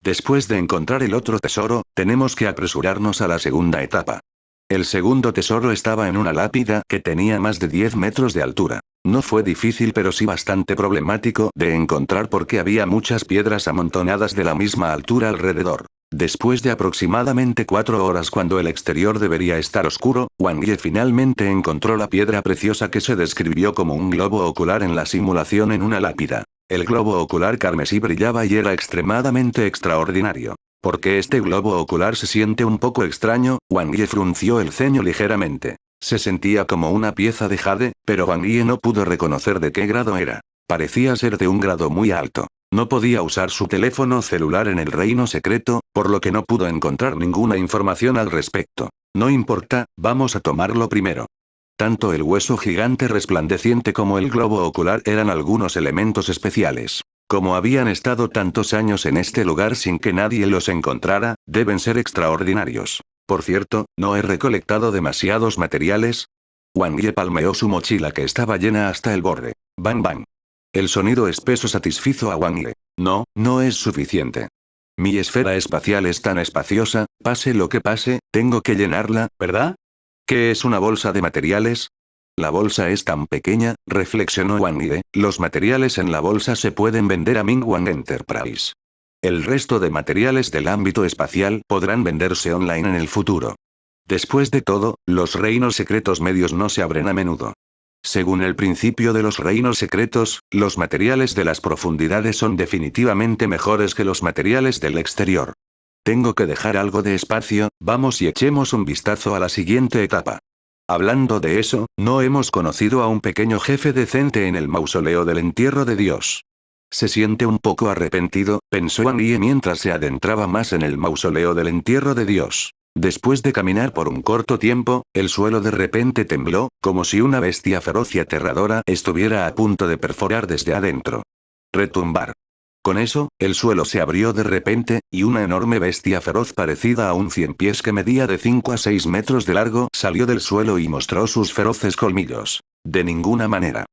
Después de encontrar el otro tesoro, tenemos que apresurarnos a la segunda etapa. El segundo tesoro estaba en una lápida que tenía más de 10 metros de altura. No fue difícil pero sí bastante problemático de encontrar porque había muchas piedras amontonadas de la misma altura alrededor. Después de aproximadamente 4 horas cuando el exterior debería estar oscuro, Wang Ye finalmente encontró la piedra preciosa que se describió como un globo ocular en la simulación en una lápida. El globo ocular carmesí brillaba y era extremadamente extraordinario. ¿Por qué este globo ocular se siente un poco extraño? Wang Ye frunció el ceño ligeramente. Se sentía como una pieza de jade, pero Wang Ye no pudo reconocer de qué grado era. Parecía ser de un grado muy alto. No podía usar su teléfono celular en el reino secreto, por lo que no pudo encontrar ninguna información al respecto. No importa, vamos a tomarlo primero. Tanto el hueso gigante resplandeciente como el globo ocular eran algunos elementos especiales. Como habían estado tantos años en este lugar sin que nadie los encontrara, deben ser extraordinarios. Por cierto, ¿no he recolectado demasiados materiales? Wang Ye palmeó su mochila que estaba llena hasta el borde. Bang bang. El sonido espeso satisfizo a Wang Ye. No, no es suficiente. Mi esfera espacial es tan espaciosa, pase lo que pase, tengo que llenarla, ¿verdad? ¿Qué es una bolsa de materiales? La bolsa es tan pequeña, reflexionó Wang Ye, los materiales en la bolsa se pueden vender a Mingwang Enterprise. El resto de materiales del ámbito espacial podrán venderse online en el futuro. Después de todo, los reinos secretos medios no se abren a menudo. Según el principio de los reinos secretos, los materiales de las profundidades son definitivamente mejores que los materiales del exterior. Tengo que dejar algo de espacio, vamos y echemos un vistazo a la siguiente etapa. Hablando de eso, no hemos conocido a un pequeño jefe decente en el mausoleo del entierro de Dios. Se siente un poco arrepentido, pensó Wang Ye mientras se adentraba más en el mausoleo del entierro de Dios. Después de caminar por un corto tiempo, el suelo de repente tembló, como si una bestia feroz y aterradora estuviera a punto de perforar desde adentro. Retumbar. Con eso, el suelo se abrió de repente, y una enorme bestia feroz parecida a un 100 pies que medía de 5 a 6 metros de largo salió del suelo y mostró sus feroces colmillos. De ninguna manera.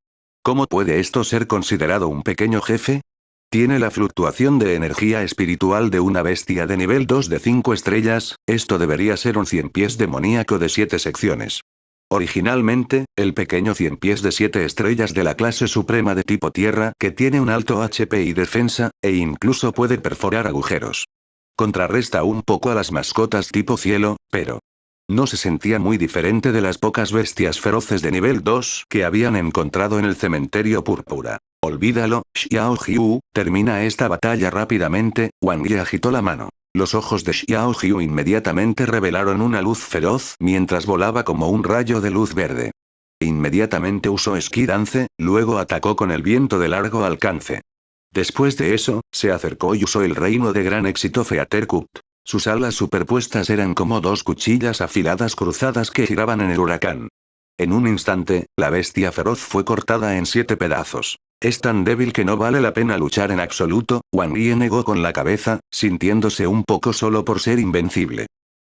¿Cómo puede esto ser considerado un pequeño jefe? Tiene la fluctuación de energía espiritual de una bestia de nivel 2 de 5 estrellas, esto debería ser un 100 pies demoníaco de 7 secciones. Originalmente, el pequeño 100 pies de 7 estrellas de la clase suprema de tipo tierra que tiene un alto HP y defensa, e incluso puede perforar agujeros. Contrarresta un poco a las mascotas tipo cielo, pero no se sentía muy diferente de las pocas bestias feroces de nivel 2 que habían encontrado en el cementerio púrpura. Olvídalo, Xiao Jiu, termina esta batalla rápidamente, Wang Ye agitó la mano. Los ojos de Xiao Jiu inmediatamente revelaron una luz feroz mientras volaba como un rayo de luz verde. Inmediatamente usó esquí dance, luego atacó con el viento de largo alcance. Después de eso, se acercó y usó el reino de gran éxito Feathercut. Sus alas superpuestas eran como dos cuchillas afiladas cruzadas que giraban en el huracán. En un instante, la bestia feroz fue cortada en 7 pedazos. Es tan débil que no vale la pena luchar en absoluto, Wang Ye negó con la cabeza, sintiéndose un poco solo por ser invencible.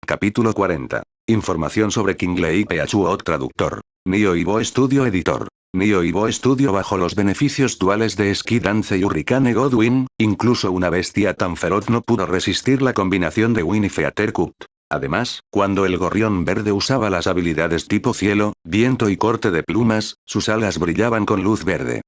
Capítulo 40. Información sobre King Lei Peachuot traductor. Nio Ibo Studio editor. Nio Ibo Studio bajo los beneficios duales de Esquí Dance y Hurricane Godwin, incluso una bestia tan feroz no pudo resistir la combinación de Win y Feathercut. Además, cuando el gorrión verde usaba las habilidades tipo cielo, viento y corte de plumas, sus alas brillaban con luz verde.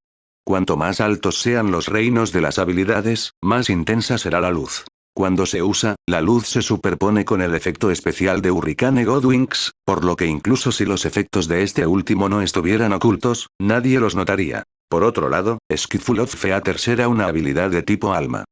Cuanto más altos sean los reinos de las habilidades, más intensa será la luz. Cuando se usa, la luz se superpone con el efecto especial de Hurricane Godwings, por lo que incluso si los efectos de este último no estuvieran ocultos, nadie los notaría. Por otro lado, Skillful of Feathers era una habilidad de tipo alma.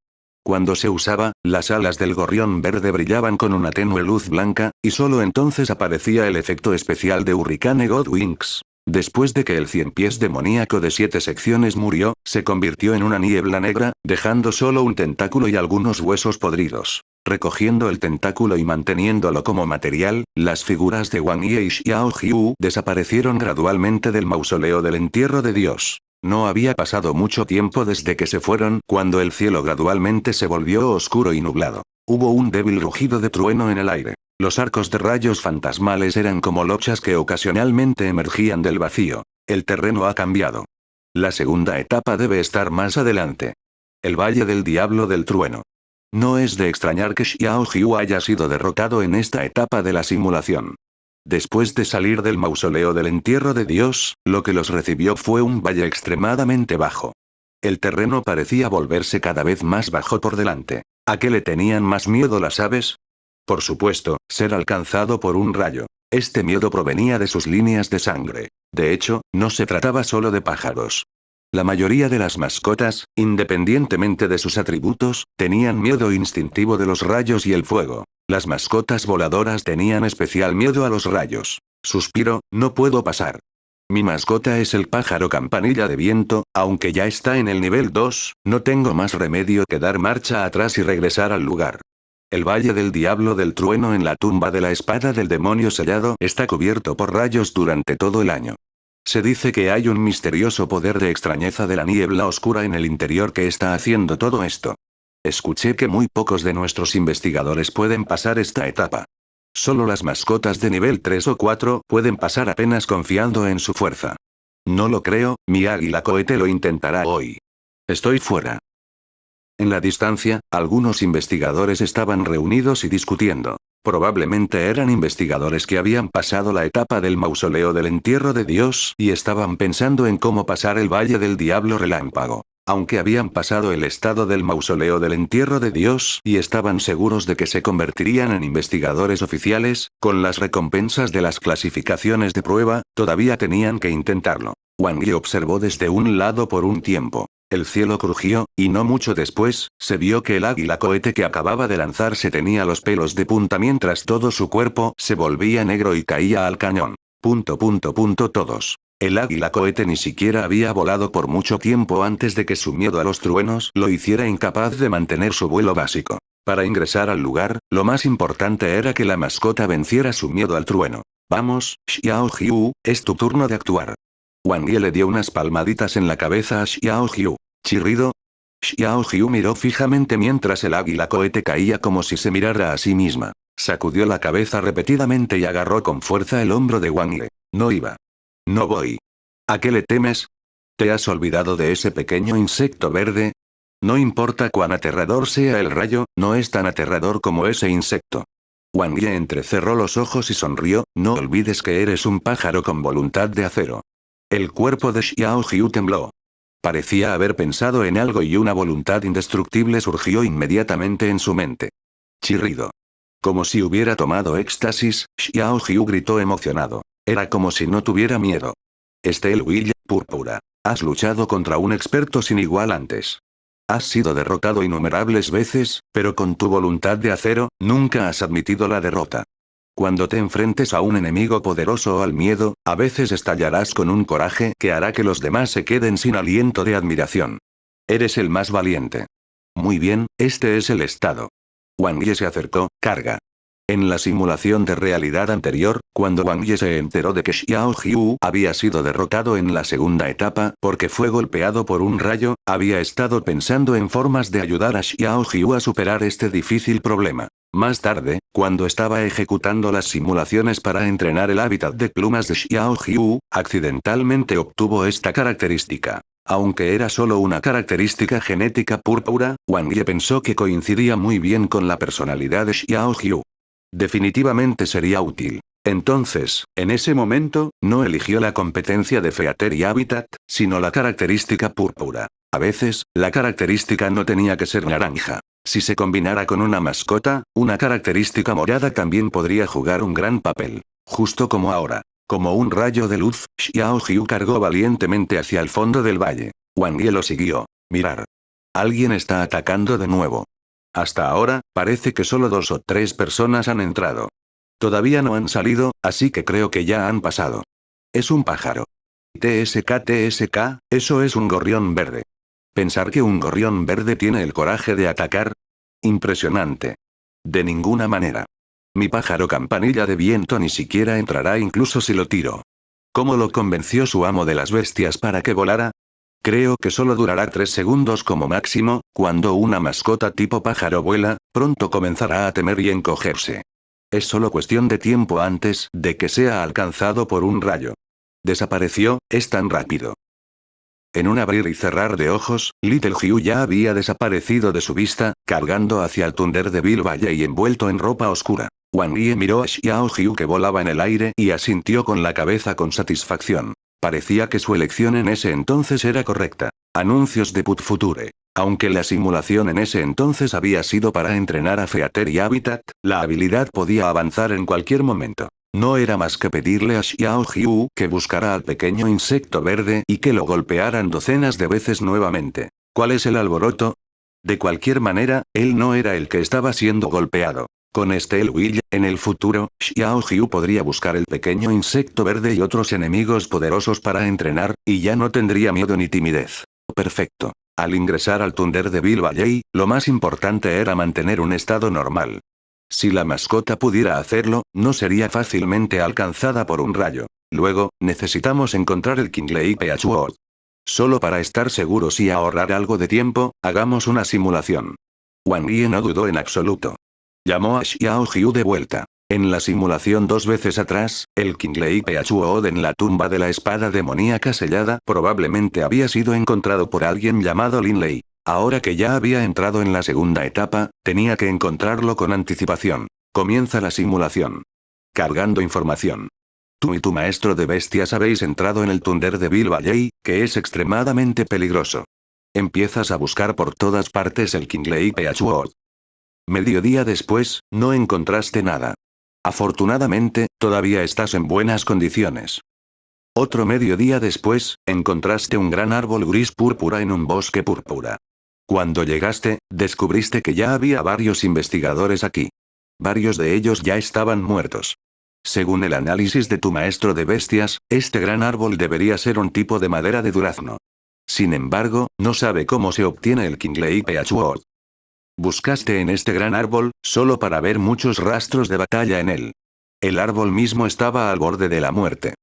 Cuando se usaba, las alas del gorrión verde brillaban con una tenue luz blanca, y solo entonces aparecía el efecto especial de Hurricane Godwings. Después de que el 100 pies demoníaco de 7 secciones murió, se convirtió en una niebla negra, dejando solo un tentáculo y algunos huesos podridos. Recogiendo el tentáculo y manteniéndolo como material, las figuras de Wang Ye y Xiao Jiu desaparecieron gradualmente del mausoleo del entierro de Dios. No había pasado mucho tiempo desde que se fueron cuando el cielo gradualmente se volvió oscuro y nublado. Hubo un débil rugido de trueno en el aire. Los arcos de rayos fantasmales eran como lochas que ocasionalmente emergían del vacío. El terreno ha cambiado. La segunda etapa debe estar más adelante. El Valle del Diablo del Trueno. No es de extrañar que Xiao Jiu haya sido derrotado en esta etapa de la simulación. Después de salir del mausoleo del entierro de Dios, lo que los recibió fue un valle extremadamente bajo. El terreno parecía volverse cada vez más bajo por delante. ¿A qué le tenían más miedo las aves? Por supuesto, ser alcanzado por un rayo. Este miedo provenía de sus líneas de sangre. De hecho, no se trataba solo de pájaros. La mayoría de las mascotas, independientemente de sus atributos, tenían miedo instintivo de los rayos y el fuego. Las mascotas voladoras tenían especial miedo a los rayos. Suspiro, no puedo pasar. Mi mascota es el pájaro campanilla de viento, aunque ya está en el nivel 2, no tengo más remedio que dar marcha atrás y regresar al lugar. El Valle del Diablo del Trueno en la tumba de la espada del demonio sellado está cubierto por rayos durante todo el año. Se dice que hay un misterioso poder de extrañeza de la niebla oscura en el interior que está haciendo todo esto. Escuché que muy pocos de nuestros investigadores pueden pasar esta etapa. Solo las mascotas de nivel 3 o 4 pueden pasar apenas confiando en su fuerza. No lo creo, mi águila cohete lo intentará hoy. Estoy fuera. En la distancia, algunos investigadores estaban reunidos y discutiendo. Probablemente eran investigadores que habían pasado la etapa del mausoleo del entierro de Dios y estaban pensando en cómo pasar el Valle del Diablo Relámpago. Aunque habían pasado el estado del mausoleo del entierro de Dios y estaban seguros de que se convertirían en investigadores oficiales, con las recompensas de las clasificaciones de prueba, todavía tenían que intentarlo. Wang Yi observó desde un lado por un tiempo. El cielo crujió, y no mucho después, se vio que el águila cohete que acababa de lanzarse tenía los pelos de punta mientras todo su cuerpo se volvía negro y caía al cañón. Todos. El águila cohete ni siquiera había volado por mucho tiempo antes de que su miedo a los truenos lo hiciera incapaz de mantener su vuelo básico. Para ingresar al lugar, lo más importante era que la mascota venciera su miedo al trueno. Vamos, Xiao Jiu, es tu turno de actuar. Wang Yi le dio unas palmaditas en la cabeza a Xiao Jiu. Chirrido. Xiao Jiu miró fijamente mientras el águila cohete caía como si se mirara a sí misma. Sacudió la cabeza repetidamente y agarró con fuerza el hombro de Wang Yi. No iba. No voy. ¿A qué le temes? ¿Te has olvidado de ese pequeño insecto verde? No importa cuán aterrador sea el rayo, no es tan aterrador como ese insecto. Wang Yi entrecerró los ojos y sonrió, no olvides que eres un pájaro con voluntad de acero. El cuerpo de Xiao Jiu tembló. Parecía haber pensado en algo y una voluntad indestructible surgió inmediatamente en su mente. Chirrido. Como si hubiera tomado éxtasis, Xiao Jiu gritó emocionado. Era como si no tuviera miedo. Estel Will, púrpura. Has luchado contra un experto sin igual antes. Has sido derrotado innumerables veces, pero con tu voluntad de acero, nunca has admitido la derrota. Cuando te enfrentes a un enemigo poderoso o al miedo, a veces estallarás con un coraje que hará que los demás se queden sin aliento de admiración. Eres el más valiente. Muy bien, este es el estado. Wang Yi se acercó, carga. En la simulación de realidad anterior, cuando Wang Yi se enteró de que Xiao Jiu había sido derrotado en la segunda etapa porque fue golpeado por un rayo, había estado pensando en formas de ayudar a Xiao Jiu a superar este difícil problema. Más tarde, cuando estaba ejecutando las simulaciones para entrenar el hábitat de plumas de Xiao Jiu, accidentalmente obtuvo esta característica. Aunque era solo una característica genética púrpura, Wang Yi pensó que coincidía muy bien con la personalidad de Xiao Jiu. Definitivamente sería útil. Entonces, en ese momento, no eligió la competencia de Feater y Hábitat, sino la característica púrpura. A veces, la característica no tenía que ser naranja. Si se combinara con una mascota, una característica morada también podría jugar un gran papel. Justo como ahora. Como un rayo de luz, Xiao Jiu cargó valientemente hacia el fondo del valle. Wang Yi lo siguió. Mirar. Alguien está atacando de nuevo. Hasta ahora, parece que solo 2 o 3 personas han entrado. Todavía no han salido, así que creo que ya han pasado. Es un pájaro. TSK, eso es un gorrión verde. Pensar que un gorrión verde tiene el coraje de atacar. Impresionante. De ninguna manera. Mi pájaro campanilla de viento ni siquiera entrará incluso si lo tiro. ¿Cómo lo convenció su amo de las bestias para que volara? Creo que solo durará 3 segundos como máximo, cuando una mascota tipo pájaro vuela, pronto comenzará a temer y encogerse. Es solo cuestión de tiempo antes de que sea alcanzado por un rayo. Desapareció, es tan rápido. En un abrir y cerrar de ojos, Little Jiu ya había desaparecido de su vista, cargando hacia el Thunder Devil Valle y envuelto en ropa oscura. Wang Yi miró a Xiao Jiu que volaba en el aire y asintió con la cabeza con satisfacción. Parecía que su elección en ese entonces era correcta. Anuncios de Put Future. Aunque la simulación en ese entonces había sido para entrenar a Feater y Hábitat, la habilidad podía avanzar en cualquier momento. No era más que pedirle a Xiao Jiu que buscara al pequeño insecto verde y que lo golpearan docenas de veces nuevamente. ¿Cuál es el alboroto? De cualquier manera, él no era el que estaba siendo golpeado. Con este el Will, en el futuro, Xiao Xiu podría buscar el pequeño insecto verde y otros enemigos poderosos para entrenar, y ya no tendría miedo ni timidez. Perfecto. Al ingresar al Thunder Devil Valley, lo más importante era mantener un estado normal. Si la mascota pudiera hacerlo, no sería fácilmente alcanzada por un rayo. Luego, necesitamos encontrar el Qinglei Peachuo. Solo para estar seguros y ahorrar algo de tiempo, hagamos una simulación. Wang Yi no dudó en absoluto. Llamó a Xiao Xiu de vuelta. En la simulación 2 veces atrás, el Qinglei Peachuo en la tumba de la espada demoníaca sellada probablemente había sido encontrado por alguien llamado Lin Lei. Ahora que ya había entrado en la segunda etapa, tenía que encontrarlo con anticipación. Comienza la simulación. Cargando información. Tú y tu maestro de bestias habéis entrado en el Thunder Devil Valley, que es extremadamente peligroso. Empiezas a buscar por todas partes el Qinglei Peachuo. Mediodía después, no encontraste nada. Afortunadamente, todavía estás en buenas condiciones. Otro mediodía después, encontraste un gran árbol gris púrpura en un bosque púrpura. Cuando llegaste, descubriste que ya había varios investigadores aquí. Varios de ellos ya estaban muertos. Según el análisis de tu maestro de bestias, este gran árbol debería ser un tipo de madera de durazno. Sin embargo, no sabe cómo se obtiene el Qinglei Peachuo. Buscaste en este gran árbol, solo para ver muchos rastros de batalla en él. El árbol mismo estaba al borde de la muerte.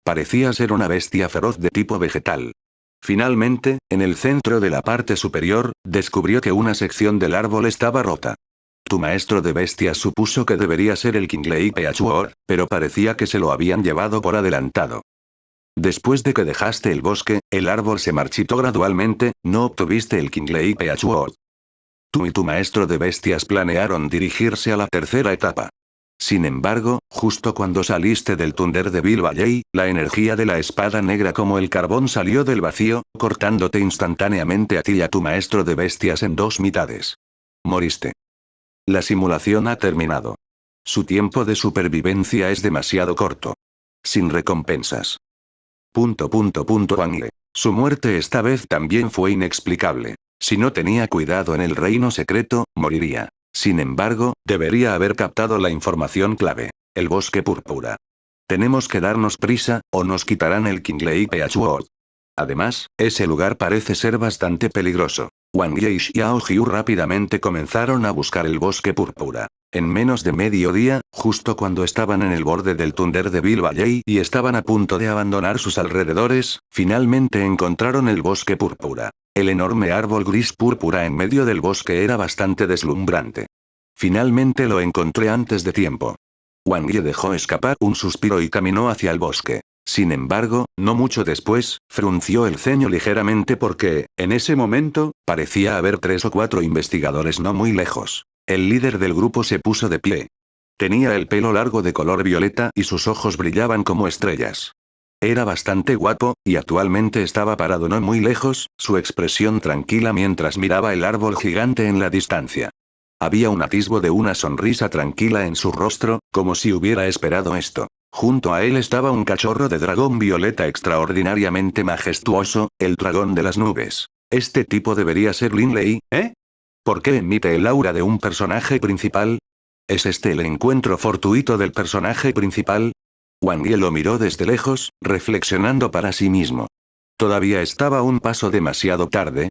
Parecía ser una bestia feroz de tipo vegetal. Finalmente, en el centro de la parte superior, descubrió que una sección del árbol estaba rota. Tu maestro de bestias supuso que debería ser el Qinglei Peachuo, pero parecía que se lo habían llevado por adelantado. Después de que dejaste el bosque, el árbol se marchitó gradualmente, no obtuviste el Qinglei Peachuo. Tú y tu maestro de bestias planearon dirigirse a la tercera etapa. Sin embargo, justo cuando saliste del Thunder Devil Valley, la energía de la espada negra como el carbón salió del vacío, cortándote instantáneamente a ti y a tu maestro de bestias en 2 mitades. Moriste. La simulación ha terminado. Su tiempo de supervivencia es demasiado corto. Sin recompensas. Wang Yi. Su muerte esta vez también fue inexplicable. Si no tenía cuidado en el reino secreto, moriría. Sin embargo, debería haber captado la información clave. El bosque púrpura. Tenemos que darnos prisa, o nos quitarán el Qinglei Peachuo. Además, ese lugar parece ser bastante peligroso. Wang Yi y Xiao Xiu rápidamente comenzaron a buscar el bosque púrpura. En menos de mediodía, justo cuando estaban en el borde del Thunder Devil Valley y estaban a punto de abandonar sus alrededores, finalmente encontraron el bosque púrpura. El enorme árbol gris púrpura en medio del bosque era bastante deslumbrante. Finalmente lo encontré antes de tiempo. Wang Yi dejó escapar un suspiro y caminó hacia el bosque. Sin embargo, no mucho después, frunció el ceño ligeramente porque, en ese momento, parecía haber 3 o 4 investigadores no muy lejos. El líder del grupo se puso de pie. Tenía el pelo largo de color violeta y sus ojos brillaban como estrellas. Era bastante guapo, y actualmente estaba parado no muy lejos, su expresión tranquila mientras miraba el árbol gigante en la distancia. Había un atisbo de una sonrisa tranquila en su rostro, como si hubiera esperado esto. Junto a él estaba un cachorro de dragón violeta extraordinariamente majestuoso, el dragón de las nubes. Este tipo debería ser Lin Lei, ¿eh? ¿Por qué emite el aura de un personaje principal? ¿Es este el encuentro fortuito del personaje principal? Wang Yi lo miró desde lejos, reflexionando para sí mismo. Todavía estaba un paso demasiado tarde,